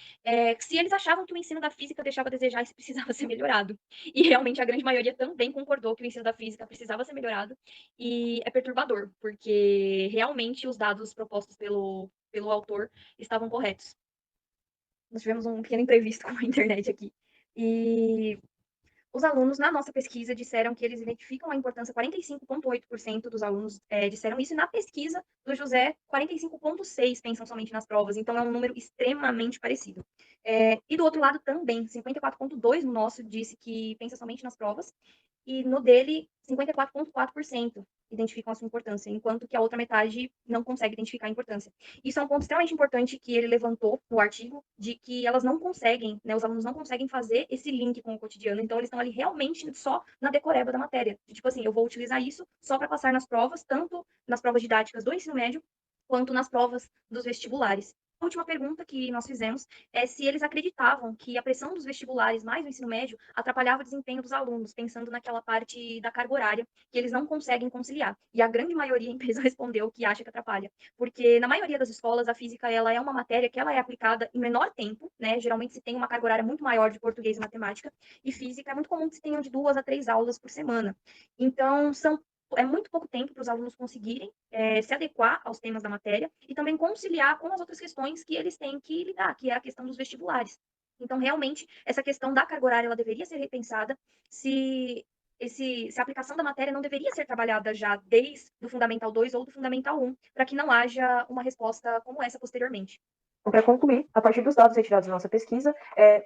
se eles achavam que o ensino da física deixava a desejar e se precisava ser melhorado. E realmente a grande maioria também concordou que o ensino da física precisava ser melhorado, e é perturbador, porque realmente os dados propostos pelo autor estavam corretos. Nós tivemos um pequeno imprevisto com a internet aqui. E os alunos, na nossa pesquisa, disseram que eles identificam a importância, 45,8% dos alunos disseram isso, e na pesquisa do José, 45,6% pensam somente nas provas, então é um número extremamente parecido. E do outro lado também, 54,2% no nosso disse que pensa somente nas provas, e no dele, 54,4% identificam a sua importância, enquanto que a outra metade não consegue identificar a importância. Isso é um ponto extremamente importante que ele levantou no artigo, de que elas não conseguem, né, os alunos não conseguem fazer esse link com o cotidiano, então eles estão ali realmente só na decoreba da matéria. Tipo assim, eu vou utilizar isso só para passar nas provas, tanto nas provas didáticas do ensino médio, quanto nas provas dos vestibulares. A última pergunta que nós fizemos é se eles acreditavam que a pressão dos vestibulares mais no ensino médio atrapalhava o desempenho dos alunos, pensando naquela parte da carga horária que eles não conseguem conciliar. E a grande maioria em peso respondeu que acha que atrapalha, porque na maioria das escolas a física ela é uma matéria que ela é aplicada em menor tempo, né? Geralmente se tem uma carga horária muito maior de português e matemática, e física é muito comum que se tenham de 2 a 3 aulas por semana. Então é muito pouco tempo para os alunos conseguirem se adequar aos temas da matéria e também conciliar com as outras questões que eles têm que lidar, que é a questão dos vestibulares. Então, realmente, essa questão da carga horária ela deveria ser repensada se a aplicação da matéria não deveria ser trabalhada já desde o Fundamental 2 ou do Fundamental 1, para que não haja uma resposta como essa posteriormente. Para concluir, a partir dos dados retirados da nossa pesquisa,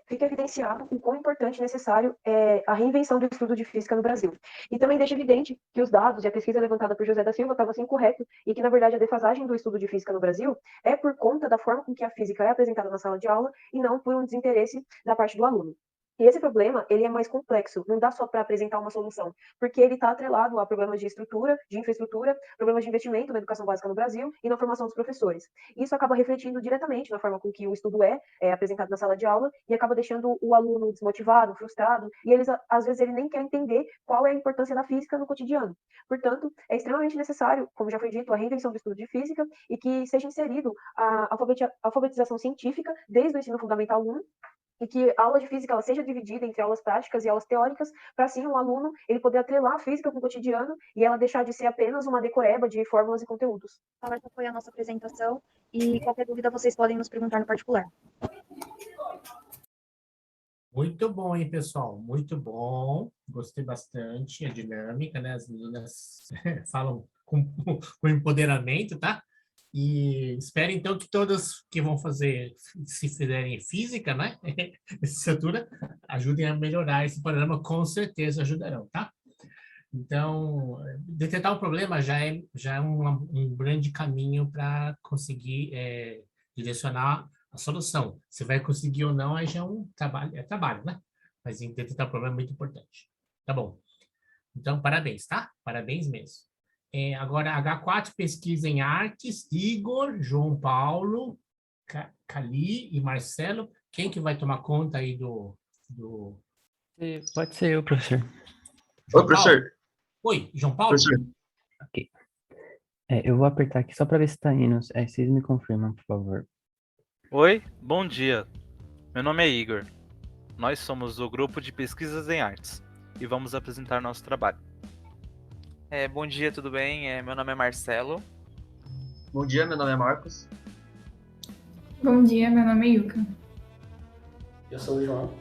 fica evidenciado o quão importante e necessário é a reinvenção do estudo de física no Brasil. E também deixa evidente que os dados e a pesquisa levantada por José da Silva estava assim correto e que, na verdade, a defasagem do estudo de física no Brasil é por conta da forma com que a física é apresentada na sala de aula e não por um desinteresse da parte do aluno. E esse problema, ele é mais complexo, não dá só para apresentar uma solução, porque ele está atrelado a problemas de estrutura, de infraestrutura, problemas de investimento na educação básica no Brasil e na formação dos professores. Isso acaba refletindo diretamente na forma com que o estudo é apresentado na sala de aula e acaba deixando o aluno desmotivado, frustrado, e às vezes ele nem quer entender qual é a importância da física no cotidiano. Portanto, é extremamente necessário, como já foi dito, a reinvenção do estudo de física e que seja inserido a alfabetização científica desde o ensino fundamental 1, e que a aula de física ela seja dividida entre aulas práticas e aulas teóricas, para assim o aluno ele poder atrelar a física com o cotidiano e ela deixar de ser apenas uma decoreba de fórmulas e conteúdos. Essa foi a nossa apresentação e qualquer dúvida vocês podem nos perguntar no particular. Muito bom, hein, pessoal? Muito bom. Gostei bastante. A dinâmica, né? As meninas falam com empoderamento, tá? E espero, então, que todas que vão fazer, se fizerem física, né? Licenciatura, ajudem a melhorar esse panorama, com certeza ajudarão, tá? Então, detectar o problema já é um grande caminho para conseguir direcionar a solução. Se vai conseguir ou não, aí já é trabalho, né? Mas detectar o problema é muito importante. Tá bom. Então, parabéns, tá? Parabéns mesmo. Agora, H4, pesquisa em artes, Igor, João Paulo, Cali e Marcelo. Quem que vai tomar conta aí do... Pode ser eu, professor. Oi, professor. Oi, João Paulo? Professor. Ok. Eu vou apertar aqui só para ver se está indo. Vocês me confirmam, por favor. Oi, bom dia. Meu nome é Igor. Nós somos do grupo de pesquisas em artes e vamos apresentar nosso trabalho. Bom dia, tudo bem? Meu nome é Marcelo. Bom dia, meu nome é Marcos. Bom dia, meu nome é Yuka. Eu sou o João.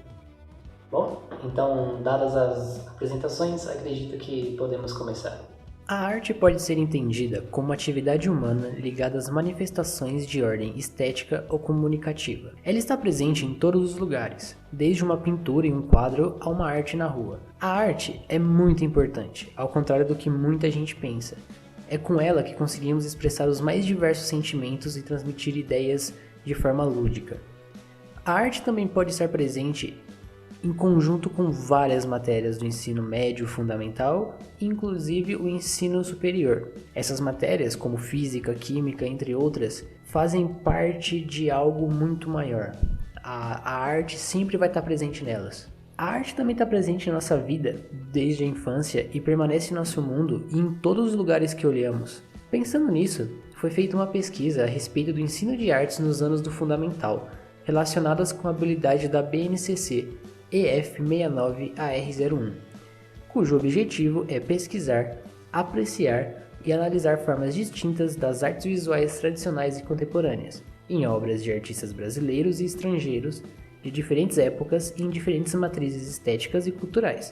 Bom, então, dadas as apresentações, acredito que podemos começar. A arte pode ser entendida como uma atividade humana ligada às manifestações de ordem estética ou comunicativa. Ela está presente em todos os lugares, desde uma pintura em um quadro a uma arte na rua. A arte é muito importante, ao contrário do que muita gente pensa. É com ela que conseguimos expressar os mais diversos sentimentos e transmitir ideias de forma lúdica. A arte também pode estar presente em conjunto com várias matérias do ensino médio fundamental, inclusive o ensino superior. Essas matérias, como física, química, entre outras, fazem parte de algo muito maior. A arte sempre vai estar presente nelas. A arte também está presente em nossa vida desde a infância e permanece em nosso mundo e em todos os lugares que olhamos. Pensando nisso, foi feita uma pesquisa a respeito do ensino de artes nos anos do fundamental, relacionadas com a habilidade da BNCC EF69AR01, cujo objetivo é pesquisar, apreciar e analisar formas distintas das artes visuais tradicionais e contemporâneas, em obras de artistas brasileiros e estrangeiros de diferentes épocas e em diferentes matrizes estéticas e culturais,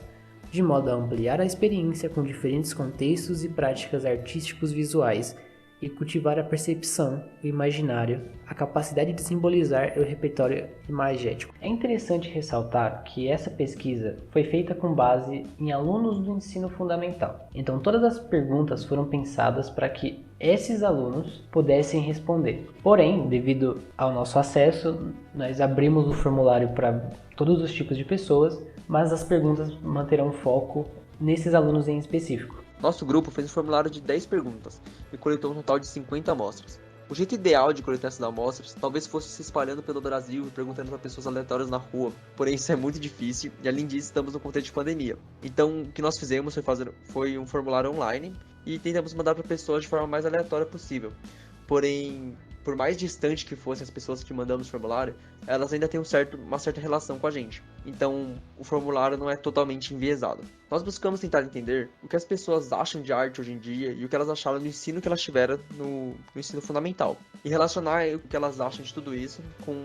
de modo a ampliar a experiência com diferentes contextos e práticas artísticos visuais e cultivar a percepção, o imaginário, a capacidade de simbolizar e o repertório imagético. É interessante ressaltar que essa pesquisa foi feita com base em alunos do ensino fundamental. Então todas as perguntas foram pensadas para que esses alunos pudessem responder. Porém, devido ao nosso acesso, nós abrimos o formulário para todos os tipos de pessoas, mas as perguntas manterão foco nesses alunos em específico. Nosso grupo fez um formulário de 10 perguntas e coletou um total de 50 amostras. O jeito ideal de coletar essas amostras talvez fosse se espalhando pelo Brasil e perguntando para pessoas aleatórias na rua, porém isso é muito difícil e além disso estamos no contexto de pandemia. Então o que nós fizemos foi um formulário online e tentamos mandar para pessoas de forma mais aleatória possível. Porém, por mais distante que fossem as pessoas que mandamos o formulário, elas ainda têm uma certa relação com a gente. Então, o formulário não é totalmente enviesado. Nós buscamos tentar entender o que as pessoas acham de arte hoje em dia e o que elas acharam do ensino que elas tiveram no ensino fundamental. E relacionar o que elas acham de tudo isso com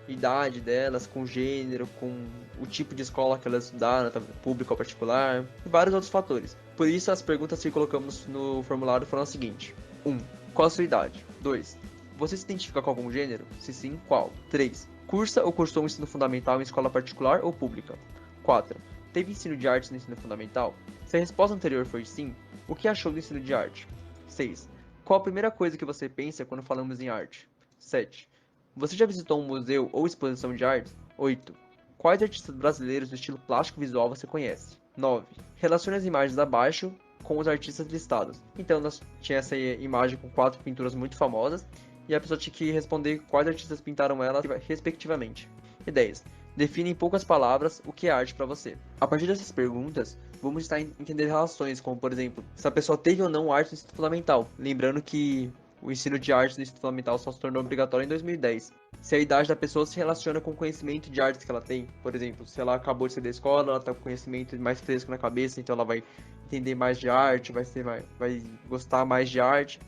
a idade delas, com o gênero, com o tipo de escola que elas estudaram, pública ou particular, e vários outros fatores. Por isso, as perguntas que colocamos no formulário foram as seguintes. 1. Qual a sua idade? 2. Você se identifica com algum gênero? Se sim, qual? 3. Cursa ou cursou um ensino fundamental em escola particular ou pública? 4. Teve ensino de artes no ensino fundamental? Se a resposta anterior for sim, o que achou do ensino de arte? 6. Qual a primeira coisa que você pensa quando falamos em arte? 7. Você já visitou um museu ou exposição de arte? 8. Quais artistas brasileiros do estilo plástico visual você conhece? 9. Relacione as imagens abaixo com os artistas listados. Então, nós tinha essa imagem com 4 pinturas muito famosas e a pessoa tinha que responder quais artistas pintaram elas respectivamente. E 10. Define em poucas palavras o que é arte para você. A partir dessas perguntas, vamos estar entender relações, como por exemplo, se a pessoa teve ou não arte no ensino fundamental. Lembrando que o ensino de arte no ensino fundamental só se tornou obrigatório em 2010. Se a idade da pessoa se relaciona com o conhecimento de artes que ela tem. Por exemplo, se ela acabou de sair da escola, ela está com conhecimento mais fresco na cabeça, então ela vai entender mais de arte, vai gostar mais de arte.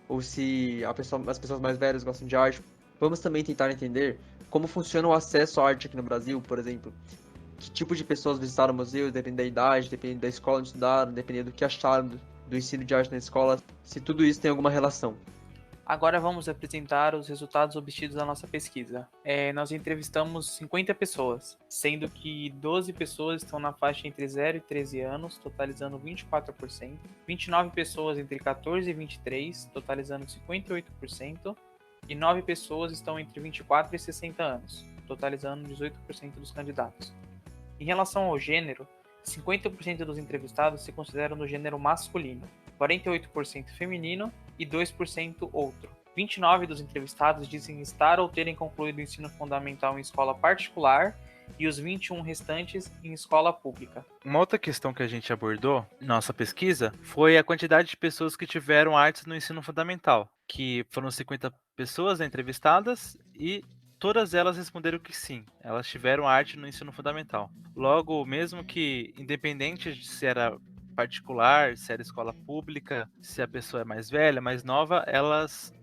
Ou se as pessoas mais velhas gostam de arte. Vamos também tentar entender como funciona o acesso à arte aqui no Brasil, por exemplo. Que tipo de pessoas visitaram museus, dependendo da idade, dependendo da escola onde estudaram, dependendo do que acharam do ensino de arte na escola, se tudo isso tem alguma relação. Agora vamos apresentar os resultados obtidos da nossa pesquisa. Nós entrevistamos 50 pessoas, sendo que 12 pessoas estão na faixa entre 0 e 13 anos, totalizando 24%, 29 pessoas entre 14 e 23, totalizando 58%, e 9 pessoas estão entre 24 e 60 anos, totalizando 18% dos candidatos. Em relação ao gênero, 50% dos entrevistados se consideram do gênero masculino, 48% feminino e 2% outro. 29 dos entrevistados dizem estar ou terem concluído o ensino fundamental em escola particular e os 21 restantes em escola pública. Uma outra questão que a gente abordou em nossa pesquisa foi a quantidade de pessoas que tiveram artes no ensino fundamental, que foram 50 pessoas entrevistadas e todas elas responderam que sim, elas tiveram arte no ensino fundamental. Logo, mesmo que independente de se era particular, se era escola pública, se a pessoa é mais velha, mais nova, elas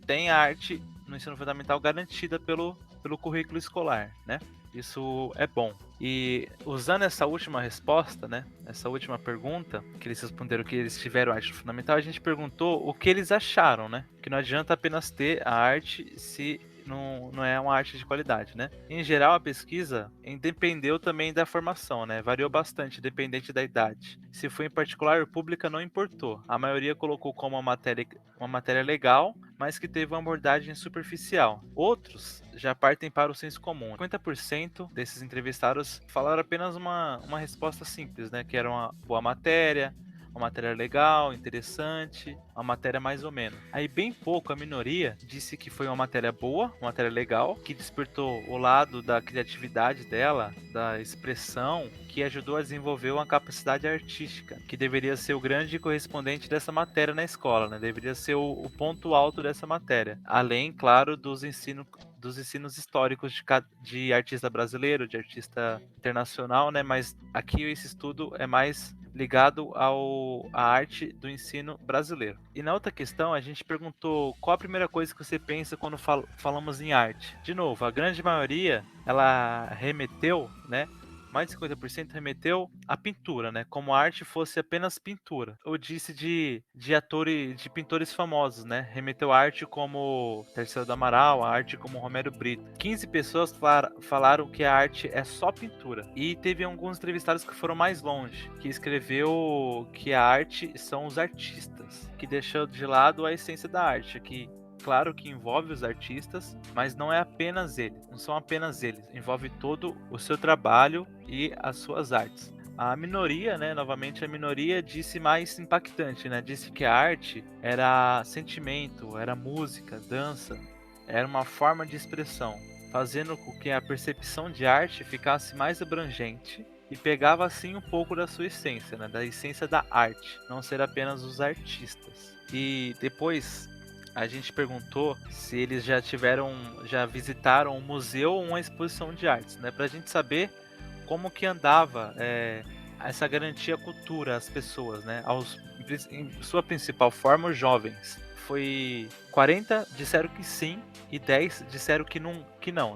têm a arte no ensino fundamental garantida pelo currículo escolar, né? Isso é bom. E usando essa última resposta, né? Essa última pergunta, que eles responderam que eles tiveram arte fundamental, a gente perguntou o que eles acharam, né? Que não adianta apenas ter a arte se não é uma arte de qualidade, né? Em geral, a pesquisa independeu também da formação, né? Variou bastante, dependente da idade. Se foi em particular ou pública, não importou. A maioria colocou como uma matéria legal, mas que teve uma abordagem superficial. Outros já partem para o senso comum. 50% desses entrevistados falaram apenas uma resposta simples, né? Que era uma boa matéria, uma matéria legal, interessante, uma matéria mais ou menos. Aí bem pouco a minoria disse que foi uma matéria boa, uma matéria legal, que despertou o lado da criatividade dela, da expressão, que ajudou a desenvolver uma capacidade artística, que deveria ser o grande correspondente dessa matéria na escola, né? Deveria ser o ponto alto dessa matéria. Além, claro, dos ensinos históricos de artista brasileiro, de artista internacional, né? Mas aqui esse estudo é mais ligado à arte do ensino brasileiro. E na outra questão, a gente perguntou qual a primeira coisa que você pensa quando falamos em arte. De novo, a grande maioria, ela remeteu, né? Mais de 50% remeteu à pintura, né? Como a arte fosse apenas pintura. Ou disse de pintores famosos, né? Remeteu a arte como Tarsila do Amaral, a arte como Romero Brito. 15 pessoas falaram que a arte é só pintura. E teve alguns entrevistados que foram mais longe, que escreveu que a arte são os artistas, que deixou de lado a essência da arte, que claro que envolve os artistas, mas não é apenas eles, não são apenas eles, envolve todo o seu trabalho e as suas artes. A minoria, né, novamente a minoria disse mais impactante, né, disse que a arte era sentimento, era música, dança, era uma forma de expressão, fazendo com que a percepção de arte ficasse mais abrangente e pegava assim um pouco da sua essência, né, da essência da arte, não ser apenas os artistas. E depois a gente perguntou se eles já visitaram um museu ou uma exposição de artes, né? Pra gente saber como que andava essa garantia à cultura às pessoas, né? Em sua principal forma, os jovens. Foi 40 disseram que sim e 10 disseram que não,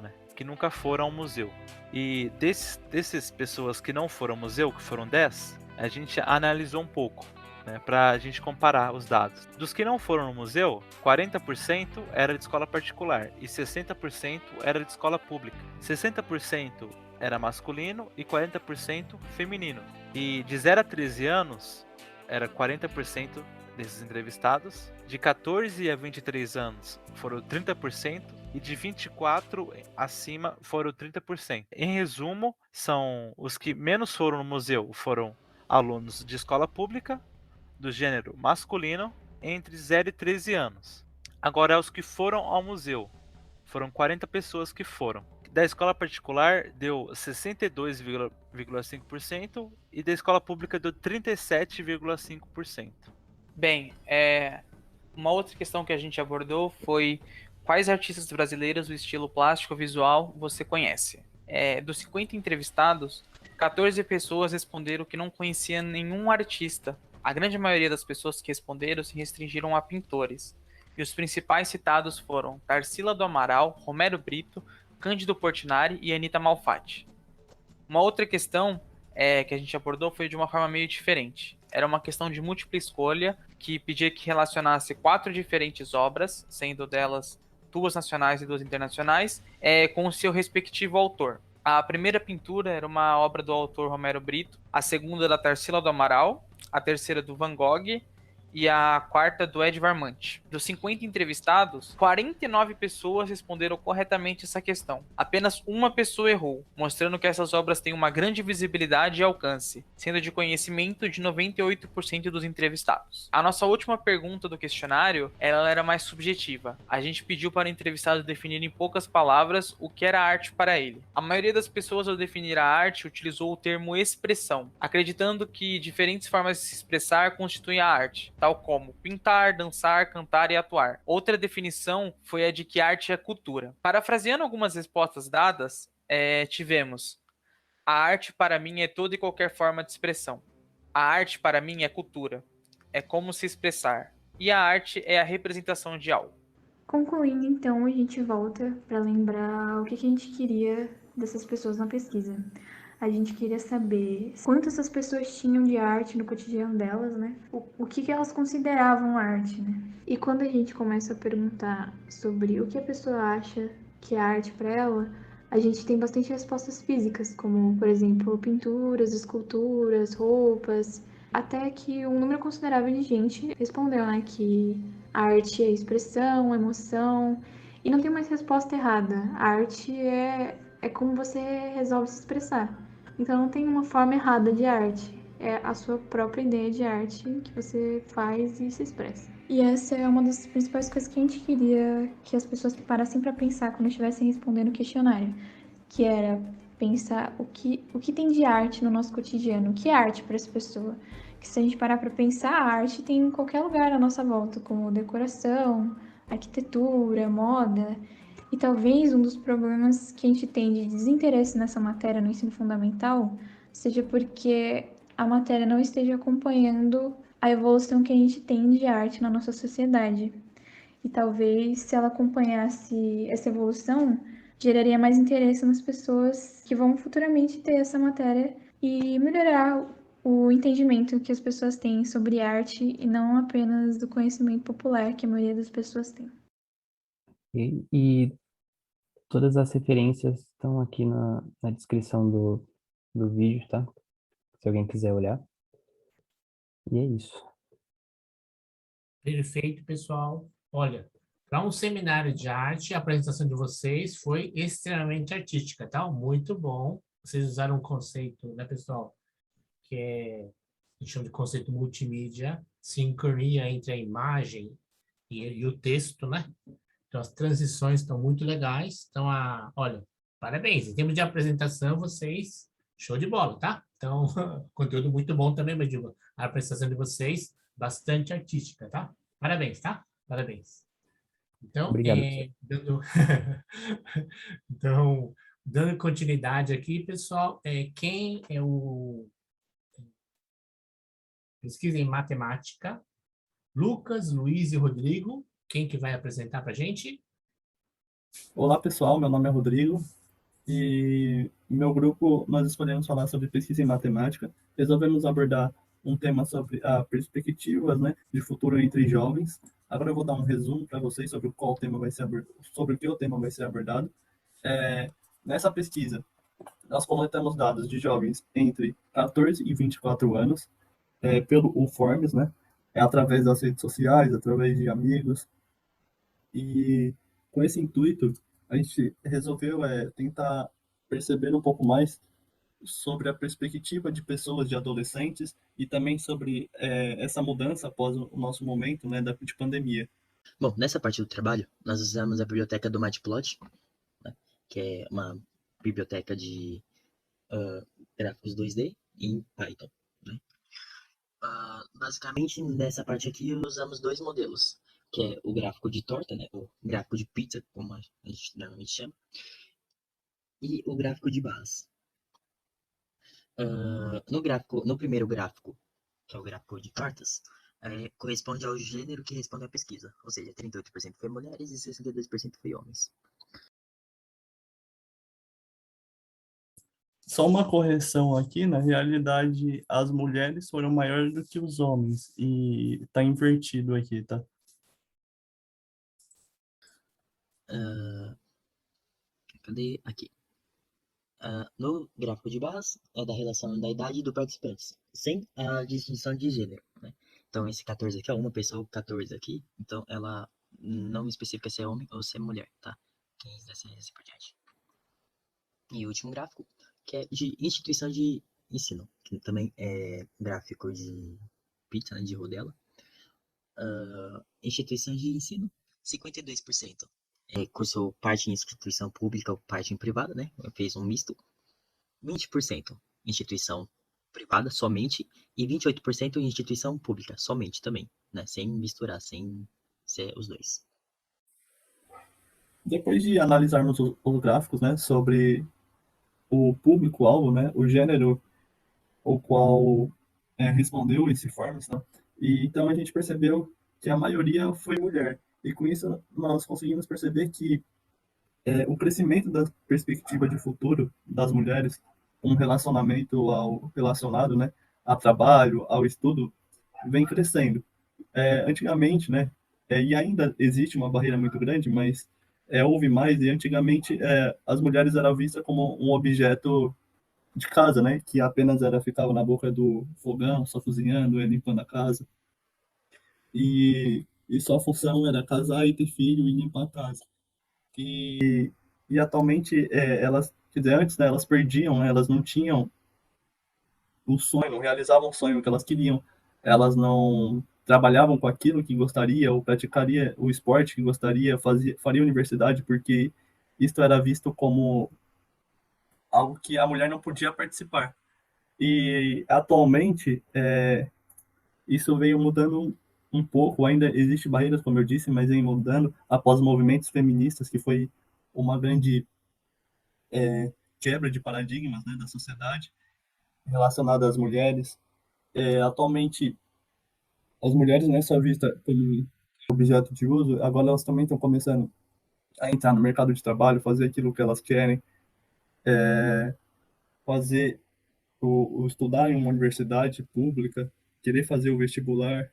né? Que nunca foram ao museu. E desses pessoas que não foram ao museu, que foram 10, a gente analisou um pouco, né, para a gente comparar os dados. Dos que não foram no museu, 40% era de escola particular e 60% era de escola pública. 60% era masculino e 40% feminino. E de 0 a 13 anos, era 40% desses entrevistados. De 14 a 23 anos, foram 30%. E de 24 acima, foram 30%. Em resumo, são os que menos foram no museu, foram alunos de escola pública, do gênero masculino, entre 0 e 13 anos. Agora, os que foram ao museu, foram 40 pessoas que foram. Da escola particular, deu 62,5% e da escola pública deu 37,5%. Bem, uma outra questão que a gente abordou foi quais artistas brasileiros do estilo plástico visual você conhece? Dos 50 entrevistados, 14 pessoas responderam que não conheciam nenhum artista. A grande maioria das pessoas que responderam se restringiram a pintores. E os principais citados foram Tarsila do Amaral, Romero Brito, Cândido Portinari e Anita Malfatti. Uma outra questão que a gente abordou foi de uma forma meio diferente. Era uma questão de múltipla escolha que pedia que relacionasse 4 diferentes obras, sendo delas 2 nacionais e 2 internacionais, com o seu respectivo autor. A primeira pintura era uma obra do autor Romero Brito, a segunda da Tarsila do Amaral, a terceira do Van Gogh e a quarta do Ed Varmante. Dos 50 entrevistados, 49 pessoas responderam corretamente essa questão. Apenas uma pessoa errou, mostrando que essas obras têm uma grande visibilidade e alcance, sendo de conhecimento de 98% dos entrevistados. A nossa última pergunta do questionário, ela era mais subjetiva. A gente pediu para o entrevistado definir em poucas palavras o que era arte para ele. A maioria das pessoas, ao definir a arte, utilizou o termo expressão, acreditando que diferentes formas de se expressar constituem a arte, tal como pintar, dançar, cantar e atuar. Outra definição foi a de que arte é cultura. Parafraseando algumas respostas dadas, tivemos: a arte para mim é toda e qualquer forma de expressão. A arte para mim é cultura. É como se expressar. E a arte é a representação de algo. Concluindo, então, a gente volta para lembrar o que a gente queria dessas pessoas na pesquisa. A gente queria saber quanto essas pessoas tinham de arte no cotidiano delas, né? O que elas consideravam arte, né? E quando a gente começa a perguntar sobre o que a pessoa acha que é arte para ela, a gente tem bastante respostas físicas, como, por exemplo, pinturas, esculturas, roupas, até que um número considerável de gente respondeu, né, que a arte é expressão, emoção, e não tem mais resposta errada. A arte é como você resolve se expressar. Então não tem uma forma errada de arte. é a sua própria ideia de arte que você faz e se expressa. E essa é uma das principais coisas que a gente queria que as pessoas parassem para pensar quando estivessem respondendo o questionário, que era pensar o que tem de arte no nosso cotidiano, o que é arte para essa pessoa. Que se a gente parar para pensar, a arte tem em qualquer lugar à nossa volta, como decoração, arquitetura, moda. E talvez um dos problemas que a gente tem de desinteresse nessa matéria no ensino fundamental seja porque a matéria não esteja acompanhando a evolução que a gente tem de arte na nossa sociedade. E talvez, se ela acompanhasse essa evolução, geraria mais interesse nas pessoas que vão futuramente ter essa matéria e melhorar o entendimento que as pessoas têm sobre arte e não apenas do conhecimento popular que a maioria das pessoas tem. E todas as referências estão aqui na descrição do vídeo, tá? Se alguém quiser olhar. E é isso. Perfeito, pessoal. Olha, para um seminário de arte, a apresentação de vocês foi extremamente artística, tá? Muito bom. Vocês usaram um conceito, né, pessoal? Que a gente chama de conceito multimídia, sincronia entre a imagem e o texto, né? Então, as transições estão muito legais. Então, olha, parabéns. Em termos de apresentação, vocês, show de bola, tá? Então, conteúdo muito bom também, mas digo, a apresentação de vocês, bastante artística, tá? Parabéns, tá? Parabéns. Então, Obrigado. então, dando continuidade aqui, pessoal, quem é o pesquisa em matemática? Lucas, Luiz e Rodrigo. Quem que vai apresentar para a gente? Olá, pessoal. Meu nome é Rodrigo e no meu grupo nós escolhemos falar sobre pesquisa em matemática. Resolvemos abordar um tema sobre perspectivas, né, de futuro entre jovens. Agora eu vou dar um resumo para vocês sobre qual tema vai ser abordado, sobre o que o tema vai ser abordado. Nessa pesquisa, nós coletamos dados de jovens entre 14 e 24 anos, pelo UForms, né, através das redes sociais, através de amigos. E com esse intuito, a gente resolveu tentar perceber um pouco mais sobre a perspectiva de pessoas, de adolescentes, e também sobre essa mudança após o nosso momento, né, de pandemia. Bom, nessa parte do trabalho, nós usamos a biblioteca do Matplotlib, né, que é uma biblioteca de gráficos 2D em Python. Né? Basicamente, nessa parte aqui, usamos dois modelos, que é o gráfico de torta, né, o gráfico de pizza, como a gente normalmente chama, e o gráfico de barras. No primeiro gráfico, que é o gráfico de tortas, corresponde ao gênero que responde à pesquisa, ou seja, 38% foi mulheres e 62% foi homens. Só uma correção aqui, na realidade, as mulheres foram maiores do que os homens, e está invertido aqui, tá? Cadê? Aqui. No gráfico de barras, é da relação da idade do participante, sem a distinção de gênero, né? Então, esse 14 aqui é uma pessoa, 14 aqui, então ela não especifica se é homem ou se é mulher, tá? 15, 16, assim por diante. E o último gráfico, que é de instituição de ensino, que também é gráfico de pizza, né, de rodela. Instituição de ensino, 52%. Cursou parte em instituição pública ou parte em privada, né? Fez um misto. 20% instituição privada somente e 28% em instituição pública somente também, né? Sem misturar, sem ser os dois. Depois de analisarmos os gráficos, né, sobre o público-alvo, né, o gênero o qual respondeu esse forms, né? E então a gente percebeu que a maioria foi mulher. E com isso nós conseguimos perceber que o crescimento da perspectiva de futuro das mulheres, um relacionamento relacionado, né, a trabalho, ao estudo, vem crescendo. Antigamente, né, e ainda existe uma barreira muito grande, mas houve mais, e antigamente as mulheres eram vistas como um objeto de casa, né, que apenas ficava na boca do fogão, só cozinhando, limpando a casa. E sua função era casar e ter filho e limpar a casa. E atualmente elas, quer dizer, antes, né, elas perdiam, né, elas não tinham o sonho, não realizavam o sonho que elas queriam, elas não trabalhavam com aquilo que gostaria, ou praticaria o esporte que gostaria, faria universidade, porque isto era visto como algo que a mulher não podia participar. E atualmente, isso veio mudando um pouco, ainda existem barreiras, como eu disse, mas vem mudando após movimentos feministas, que foi uma grande quebra de paradigmas, né, da sociedade relacionada às mulheres. Atualmente, as mulheres não é só vistas como objeto de uso, agora elas também estão começando a entrar no mercado de trabalho, fazer aquilo que elas querem, fazer o estudar em uma universidade pública, querer fazer o vestibular,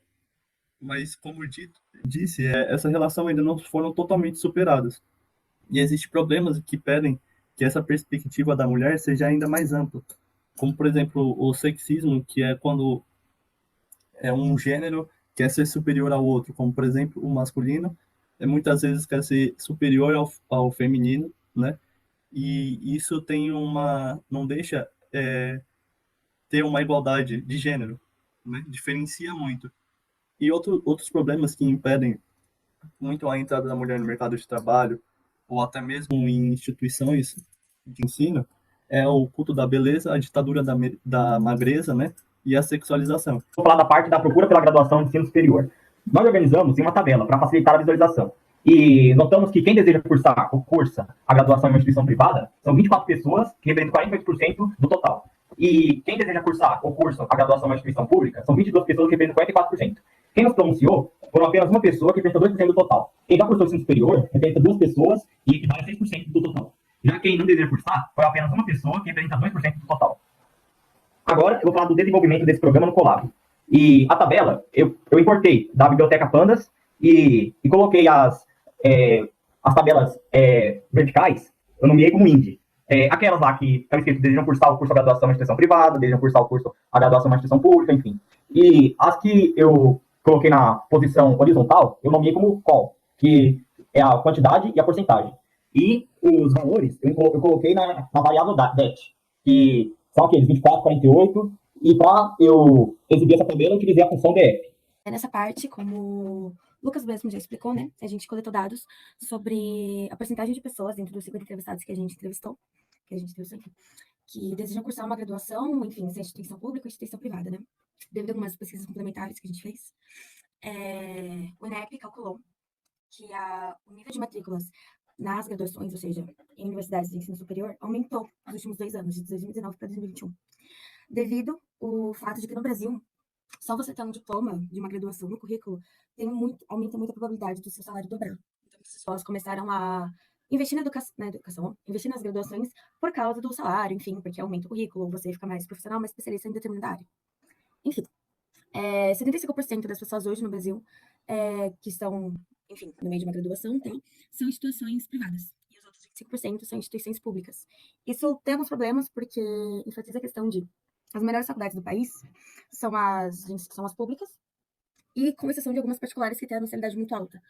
mas como disse, essa relação ainda não foram totalmente superadas. E existem problemas que pedem que essa perspectiva da mulher seja ainda mais ampla, como, por exemplo, o sexismo, que é quando um gênero quer ser superior ao outro, como, por exemplo, o masculino muitas vezes quer ser superior ao feminino, né? E isso não deixa ter uma igualdade de gênero, né? Diferencia muito. E outros problemas que impedem muito a entrada da mulher no mercado de trabalho, ou até mesmo em instituições de ensino, é o culto da beleza, a ditadura da magreza, né? E a sexualização. Vou falar da parte da procura pela graduação de ensino superior. Nós organizamos em uma tabela para facilitar a visualização. E notamos que quem deseja cursar ou cursa a graduação em uma instituição privada são 24 pessoas, que representam 48% do total. E quem deseja cursar ou cursa a graduação em uma instituição pública são 22 pessoas, que representam 44%. Quem nos pronunciou foram apenas uma pessoa, que representa 2% do total. Quem já cursou o ensino superior representa 2 pessoas e equivale a 6% do total. Já quem não deseja cursar foi apenas uma pessoa, que representa 2% do total. Agora, eu vou falar do desenvolvimento desse programa no Colab. E a tabela, eu importei da Biblioteca Pandas e coloquei as tabelas verticais, eu nomeei como INDE. Aquelas lá que estão escritas, desejam cursar o curso de graduação em uma instituição privada, desejam cursar o curso de graduação em uma instituição pública, enfim. E as que eu coloquei na posição horizontal, eu nomeei como QOL, que é a quantidade e a porcentagem. E os valores, eu coloquei na variável DET, que são aqueles 24, 48, e para eu exibir essa tabela, eu utilizei a função DF. Nessa parte, como o Lucas mesmo já explicou, né, a gente coletou dados sobre a porcentagem de pessoas dentro dos 50 entrevistados que a gente entrevistou, enfim, que desejam cursar uma graduação, enfim, seja instituição pública ou instituição privada, né? Devido a algumas pesquisas complementares que a gente fez, o INEP calculou que o nível de matrículas nas graduações, ou seja, em universidades de ensino superior, aumentou nos últimos 2 anos, de 2019 para 2021, devido ao fato de que no Brasil, só você ter um diploma de uma graduação no currículo aumenta muito a probabilidade do seu salário dobrar. Então, as pessoas começaram a investir na educação, investir nas graduações por causa do salário, enfim, porque aumenta o currículo, você fica mais profissional, mais especialista em determinada área. Enfim, 75% das pessoas hoje no Brasil que estão, enfim, no meio de uma graduação, são instituições privadas. E os outros 25% são instituições públicas. Isso tem alguns problemas, porque enfatiza a questão de as melhores faculdades do país são as públicas, e com exceção de algumas particulares que têm a mensalidade muito alta.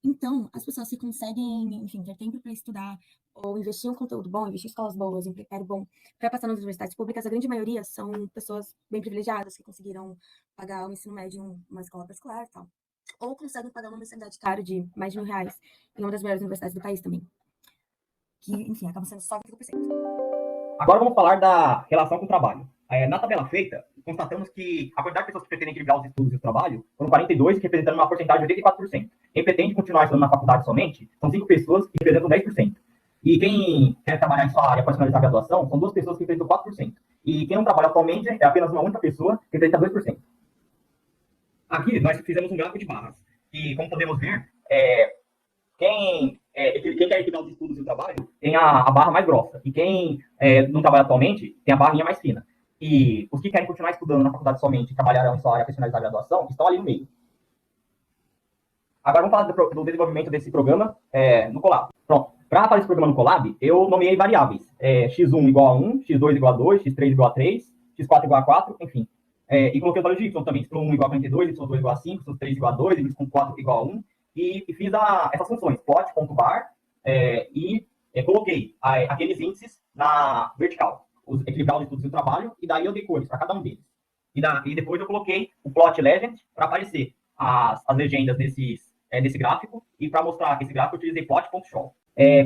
Então, as pessoas que conseguem, enfim, ter tempo para estudar, ou investir em um conteúdo bom, investir em escolas boas, em preparo bom, para passar nas universidades públicas, a grande maioria são pessoas bem privilegiadas, que conseguiram pagar o ensino médio em uma escola particular e tal. Ou conseguem pagar uma mensalidade cara de mais de R$1.000 em uma das melhores universidades do país também. Que, enfim, acaba sendo só 25%. Agora vamos falar da relação com o trabalho. Na tabela feita, constatamos que a quantidade de pessoas que pretendem equilibrar os estudos e o trabalho foram 42, representando uma porcentagem de 84%. Quem pretende continuar estudando na faculdade somente, são 5 pessoas que representam 10%. E quem quer trabalhar em sua área para finalizar a graduação, são 2 pessoas que representam 4%. E quem não trabalha atualmente é apenas uma única pessoa, que representa 2%. Aqui, nós fizemos um gráfico de barras. E, como podemos ver, quem quer equilibrar os estudos e o trabalho tem a barra mais grossa. E quem não trabalha atualmente tem a barrinha mais fina. E os que querem continuar estudando na faculdade somente e trabalharão em sua área para finalizar a graduação estão ali no meio. Agora vamos falar do desenvolvimento desse programa no Colab. Pronto. Para fazer esse programa no Colab, eu nomeei variáveis. x1 igual a 1, x2 igual a 2, x3 igual a 3, x4 igual a 4, enfim. E coloquei o valor de y também. y1 igual a 42, y2 igual a 5, y3 igual a 2, y4 igual a 1. E fiz essas funções, plot.var, e coloquei aqueles índices na vertical. equilibrar os estudos e o trabalho, e daí eu dei cores para cada um deles. E depois eu coloquei o plot legend para aparecer as legendas nesse gráfico, e para mostrar esse gráfico eu utilizei plot.show.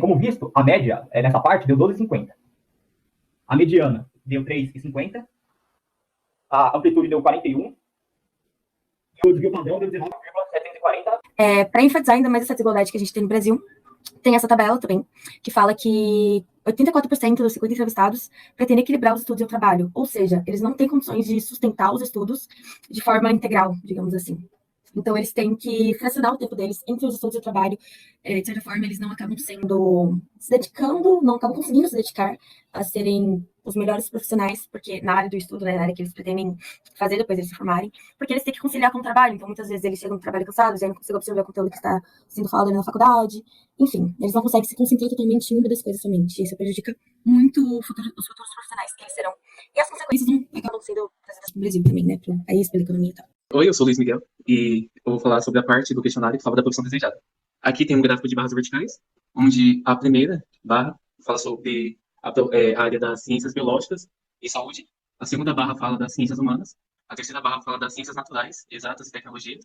Como visto, a média nessa parte deu 12,50. A mediana deu 3,50. A amplitude deu 41. E o desvio padrão deu 19,740. Para enfatizar ainda mais essa desigualdade que a gente tem no Brasil, tem essa tabela também, que fala que 84% dos 50 entrevistados pretendem equilibrar os estudos e o trabalho. Ou seja, eles não têm condições de sustentar os estudos de forma integral, digamos assim. Então, eles têm que fracionar o tempo deles entre os estudos e o trabalho. De certa forma, eles não acabam se dedicando, não acabam conseguindo se dedicar a serem os melhores profissionais, porque na área do estudo, né, na área que eles pretendem fazer depois de eles se formarem, porque eles têm que conciliar com o trabalho. Então, muitas vezes, eles chegam no trabalho cansados, já não conseguem absorver o conteúdo que está sendo falado na faculdade. Enfim, eles não conseguem se concentrar totalmente em uma das coisas somente. Isso prejudica muito os futuros profissionais que eles serão. E as consequências não acabam sendo trazidas para o Brasil também, né, para o país, pela economia e tal. Oi, eu sou o Luiz Miguel e eu vou falar sobre a parte do questionário que fala da profissão desejada. Aqui tem um gráfico de barras verticais, onde a primeira barra fala sobre a área das ciências biológicas e saúde, a segunda barra fala das ciências humanas, a terceira barra fala das ciências naturais, exatas e tecnologia,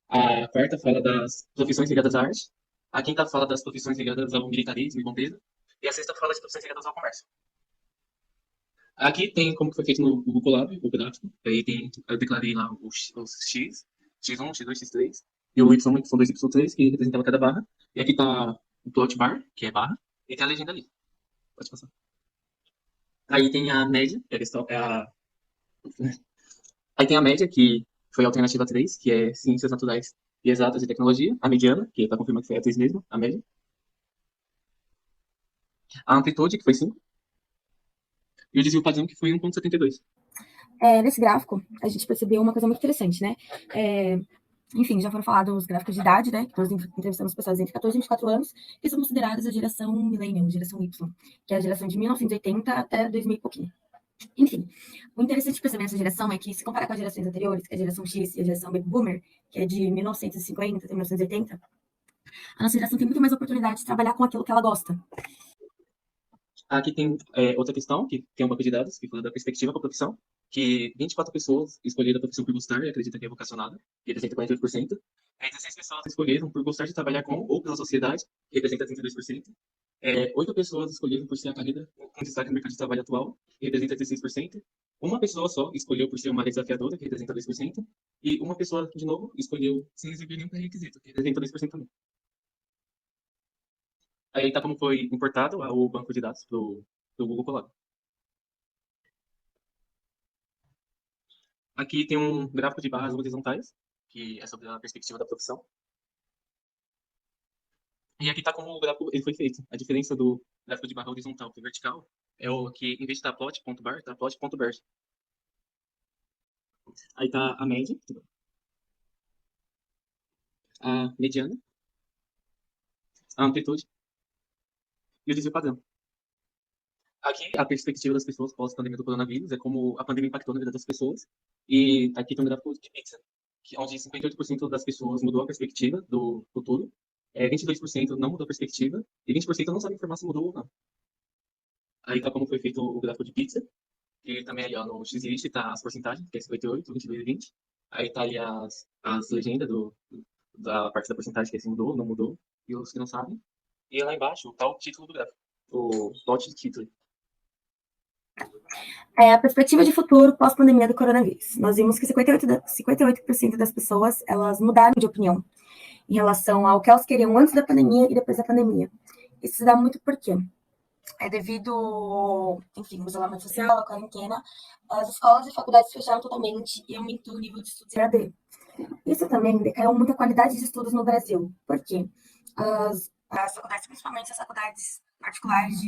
a quarta fala das profissões ligadas à arte, a quinta fala das profissões ligadas ao militarismo e bombeiro, e a sexta fala de profissões ligadas ao comércio. Aqui tem como que foi feito no Google Colab, o gráfico. Aí eu declarei lá os X, X1, X2, X3, e o Y, que são 2Y3, que representava cada barra. E aqui tá o plot bar, que é barra, e tem a legenda ali. Pode passar. Aí tem a média, que Aí tem a média, que foi a alternativa 3, que é ciências naturais e exatas e tecnologia. A mediana, que tá confirmando que foi a 3 mesmo, a média. A amplitude, que foi 5. E o desvio padrão, que foi 1,72. Nesse gráfico, a gente percebeu uma coisa muito interessante, né? Enfim, já foram falados os gráficos de idade, né? Que nós entrevistamos pessoas entre 14 e 24 anos, que são consideradas a geração millennial, geração Y, que é a geração de 1980 até 2000 e pouquinho. Enfim, o interessante de perceber nessa geração é que, se comparar com as gerações anteriores, que é a geração X e a geração Baby Boomer, que é de 1950 até 1980, a nossa geração tem muito mais oportunidade de trabalhar com aquilo que ela gosta. Aqui tem outra questão, que tem um banco de dados, que fala da perspectiva para a profissão, que 24 pessoas escolheram a profissão por gostar e acreditam que é vocacionada, que representa 48%. Aí 16 pessoas escolheram por gostar de trabalhar com ou pela sociedade, que representa 32%. 8 pessoas escolheram por ser a carreira com destaque no mercado de trabalho atual, que representa 16%. Uma pessoa só escolheu por ser uma área desafiadora, que representa 2%. E uma pessoa, de novo, escolheu sem exibir nenhum pré-requisito, que representa 2% também. Aí tá como foi importado o banco de dados do Google Colab. Aqui tem um gráfico de barras horizontais, que é sobre a perspectiva da profissão. E aqui tá como o gráfico ele foi feito. A diferença do gráfico de barra horizontal para vertical é o que, em vez de estar plot.bar, tá plot.bar. Aí tá a média, a mediana, a amplitude e o desvio padrão. Aqui, a perspectiva das pessoas pós-pandemia do coronavírus é como a pandemia impactou na vida das pessoas. E aqui tem um gráfico de pizza, onde 58% das pessoas mudou a perspectiva do futuro, 22% não mudou a perspectiva, e 20% não sabe informar se mudou ou não. Aí tá como foi feito o gráfico de pizza, e também ali ó, no X-List tá as porcentagens, que é 58, 22 e 20. Aí tá ali as legendas da parte da porcentagem, que é se mudou, não mudou, e os que não sabem. E lá embaixo tá o título do gráfico, o plot de título. A perspectiva de futuro pós-pandemia do coronavírus. Nós vimos que 58% das pessoas, elas mudaram de opinião em relação ao que elas queriam antes da pandemia e depois da pandemia. Isso se dá muito por quê? Devido, enfim, ao isolamento social, à quarentena, as escolas e faculdades fecharam totalmente e aumentou o nível de estudos EAD. Isso também decaiu muito a qualidade de estudos no Brasil. Por quê? As faculdades, principalmente as faculdades particulares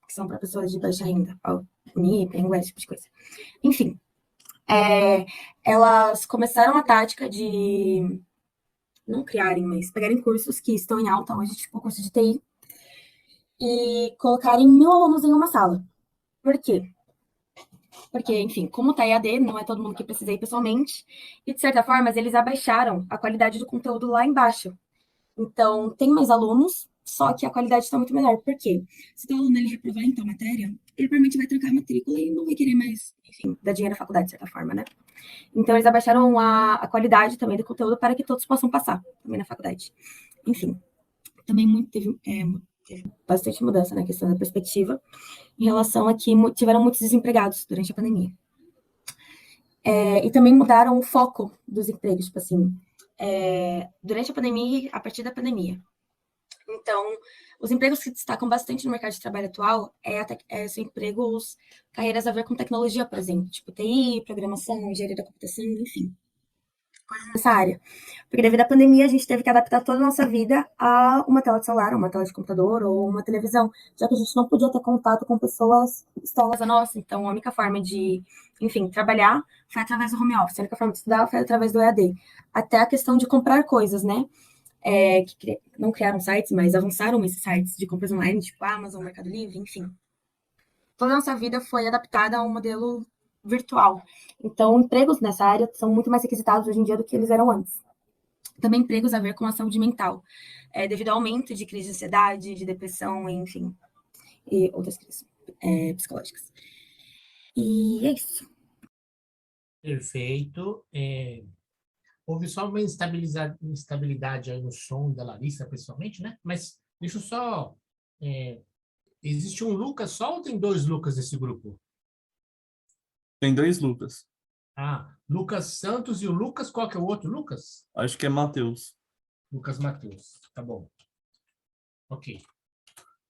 que são para pessoas de baixa renda, Unip, Anguera, esse tipo de coisa. Enfim, elas começaram a tática de não criarem, mas pegarem cursos que estão em alta hoje, tipo o curso de TI, e colocarem 1.000 alunos em uma sala. Por quê? Porque, enfim, como tá EAD, não é todo mundo que precisa ir pessoalmente, e de certa forma eles abaixaram a qualidade do conteúdo lá embaixo. Então, tem mais alunos, Só que a qualidade está muito melhor. Por quê? Se o aluno ele reprovar em tal matéria, ele provavelmente vai trocar a matrícula e não vai querer mais, enfim, dar dinheiro à faculdade, de certa forma, né? Então, eles abaixaram a qualidade também do conteúdo para que todos possam passar também na faculdade. Enfim, também teve bastante mudança na questão da perspectiva em relação a que tiveram muitos desempregados durante a pandemia. E também mudaram o foco dos empregos, tipo assim, durante a pandemia e a partir da pandemia. Então, os empregos que destacam bastante no mercado de trabalho atual são empregos, carreiras a ver com tecnologia, por exemplo, tipo TI, programação, engenharia da computação, enfim, coisas nessa área. Porque devido à pandemia, a gente teve que adaptar toda a nossa vida a uma tela de celular, uma tela de computador ou uma televisão, já que a gente não podia ter contato com pessoas externas a nós. Então, a única forma de, enfim, trabalhar foi através do home office, a única forma de estudar foi através do EAD. Até a questão de comprar coisas, né? Que não criaram sites, mas avançaram esses sites de compras online, tipo Amazon, Mercado Livre, enfim. Toda a nossa vida foi adaptada a um modelo virtual. Então, empregos nessa área são muito mais requisitados hoje em dia do que eles eram antes. Também empregos a ver com a saúde mental, devido ao aumento de crise de ansiedade, de depressão, enfim, e outras crises psicológicas. E é isso. Perfeito. Houve só uma instabilidade aí no som da Larissa, principalmente, né? Mas deixa eu só... existe um Lucas só ou tem 2 Lucas nesse grupo? Tem 2 Lucas. Lucas Santos e o Lucas, qual que é o outro Lucas? Acho que é Matheus. Lucas Matheus, tá bom. Ok.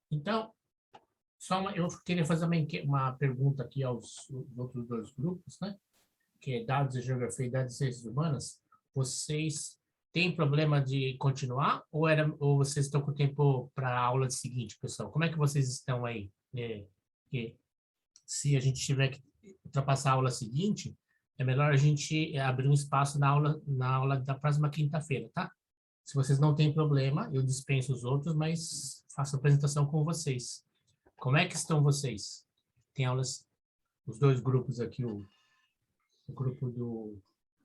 Então, eu queria fazer uma pergunta aqui aos outros 2 grupos, né? Que é Dados e Geografia e Dados e Ciências Humanas. Vocês têm problema de continuar ou vocês estão com tempo para a aula seguinte, pessoal? Como é que vocês estão aí? Se a gente tiver que ultrapassar a aula seguinte, é melhor a gente abrir um espaço na aula da próxima quinta-feira, tá? Se vocês não têm problema, eu dispenso os outros, mas faço a apresentação com vocês. Como é que estão vocês? Tem aulas, os 2 grupos aqui, o grupo do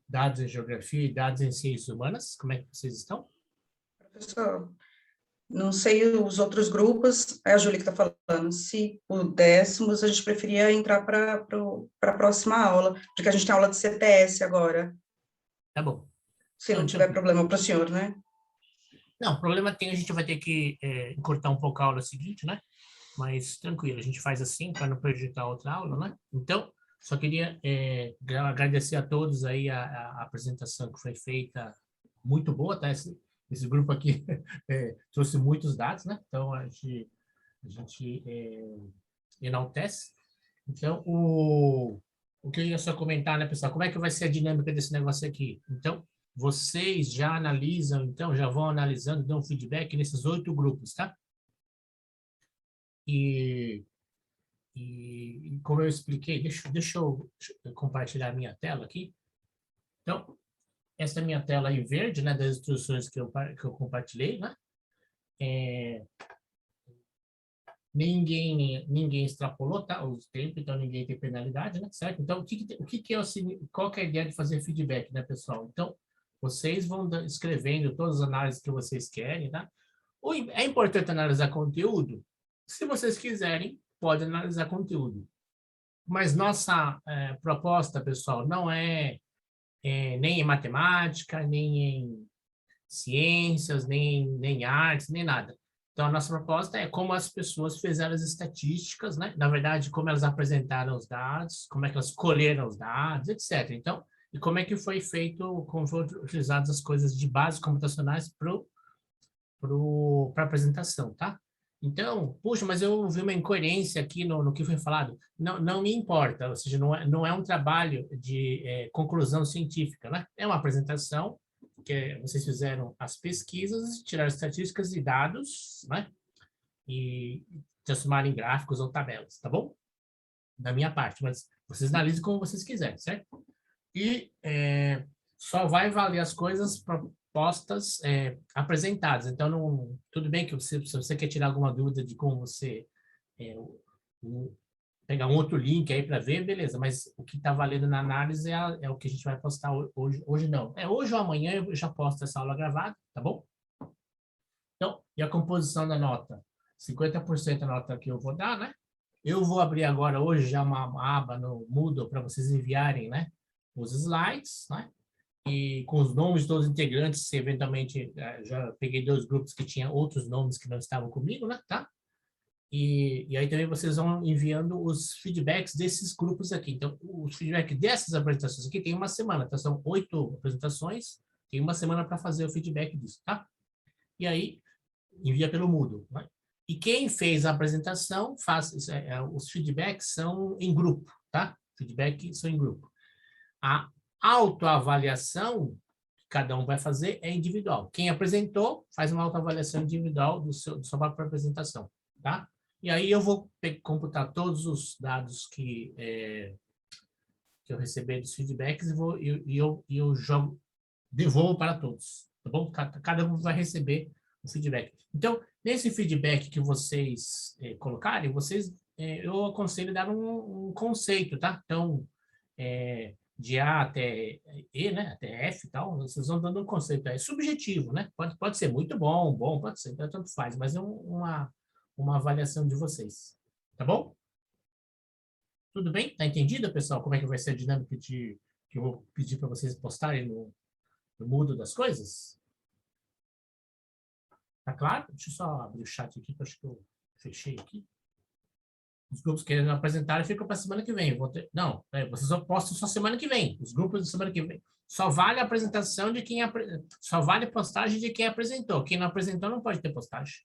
Dados em Geografia e Dados em Ciências Humanas. Como é que vocês estão? Professor, não sei os outros grupos, é a Júlia que está falando, se pudéssemos, a gente preferia entrar para a próxima aula, porque a gente tem aula de CTS agora. Tá bom. Se não tiver problema para o senhor, né? Não, problema tem, a gente vai ter que encurtar um pouco a aula seguinte, né? Mas tranquilo, a gente faz assim para não prejudicar a outra aula, né? Então, só queria agradecer a todos aí a apresentação que foi feita, muito boa, tá? Esse grupo aqui trouxe muitos dados, né? Então, a gente enaltece. Então, o que eu ia só comentar, né, pessoal? Como é que vai ser a dinâmica desse negócio aqui? Então, vocês já analisam, então, já vão analisando, dão feedback nesses 8 grupos, tá? E como eu expliquei, deixa eu compartilhar a minha tela aqui. Então, essa é a minha tela em verde, né, das instruções que eu compartilhei, né? Ninguém extrapolou, tá? Os tempos, então ninguém tem penalidade, né? Certo? Então, qual que é a ideia de fazer feedback, né, pessoal? Então, vocês vão escrevendo todas as análises que vocês querem, tá? É importante analisar conteúdo? Se vocês quiserem, pode analisar conteúdo. Mas nossa proposta, pessoal, não nem em matemática, nem em ciências, nem em artes, nem nada. Então, a nossa proposta é como as pessoas fizeram as estatísticas, né? Na verdade, como elas apresentaram os dados, como é que elas colheram os dados, etc. Então, e como é que foi feito, como foram utilizadas as coisas de bases computacionais para a apresentação, tá? Então, puxa, mas eu vi uma incoerência aqui no que foi falado. Não me importa, ou seja, não é um trabalho de conclusão científica, né? É uma apresentação que vocês fizeram as pesquisas, tiraram estatísticas e dados, né? E transformaram em gráficos ou tabelas, tá bom? Da minha parte, mas vocês analisem como vocês quiserem, certo? E só vai valer as coisas propostas apresentadas. Então, tudo bem que se você quer tirar alguma dúvida de como você pegar um outro link aí para ver, beleza, mas o que está valendo na análise é o que a gente vai postar hoje não. Hoje ou amanhã eu já posto essa aula gravada, tá bom? Então, E a composição da nota? 50% da nota que eu vou dar, né? Eu vou abrir agora, hoje, já uma aba no Moodle para vocês enviarem, né? Os slides, né? E com os nomes dos integrantes, se eventualmente, já peguei 2 grupos que tinham outros nomes que não estavam comigo, né? Tá? E aí também vocês vão enviando os feedbacks desses grupos aqui. Então, os feedbacks dessas apresentações aqui tem uma semana, então são 8 apresentações, tem uma semana para fazer o feedback disso, tá? E aí, envia pelo Moodle, né? E quem fez a apresentação, os feedbacks são em grupo, tá? Feedback são em grupo. A autoavaliação que cada um vai fazer é individual. Quem apresentou, faz uma autoavaliação individual da sua própria apresentação, tá? E aí eu vou computar todos os dados que eu receber dos feedbacks e eu jogo, devolvo para todos, tá bom? Cada um vai receber o feedback. Então, nesse feedback que vocês colocarem, eu aconselho dar um conceito, tá? Então, de A até E, né? Até F e tal, vocês vão dando um conceito. É subjetivo, né? Pode ser muito bom, pode ser, tanto faz, mas é uma avaliação de vocês. Tá bom? Tudo bem? Tá entendido, pessoal? Como é que vai ser a dinâmica que eu vou pedir para vocês postarem no Moodle das coisas? Tá claro? Deixa eu só abrir o chat aqui, que eu acho que eu fechei aqui. Os grupos que não apresentaram ficam para a semana que vem. Não, vocês só postam só semana que vem. Os grupos da semana que vem. Só vale a apresentação de quem... Só vale a postagem de quem apresentou. Quem não apresentou não pode ter postagem.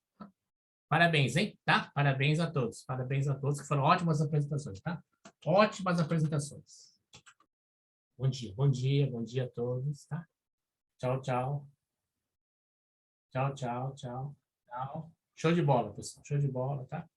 Parabéns, hein? Tá? Parabéns a todos. Parabéns a todos, que foram ótimas apresentações, tá? Ótimas apresentações. Bom dia a todos, tá? Tchau, tchau. Tchau, tchau, tchau. Tchau. Show de bola, pessoal. Show de bola, tá?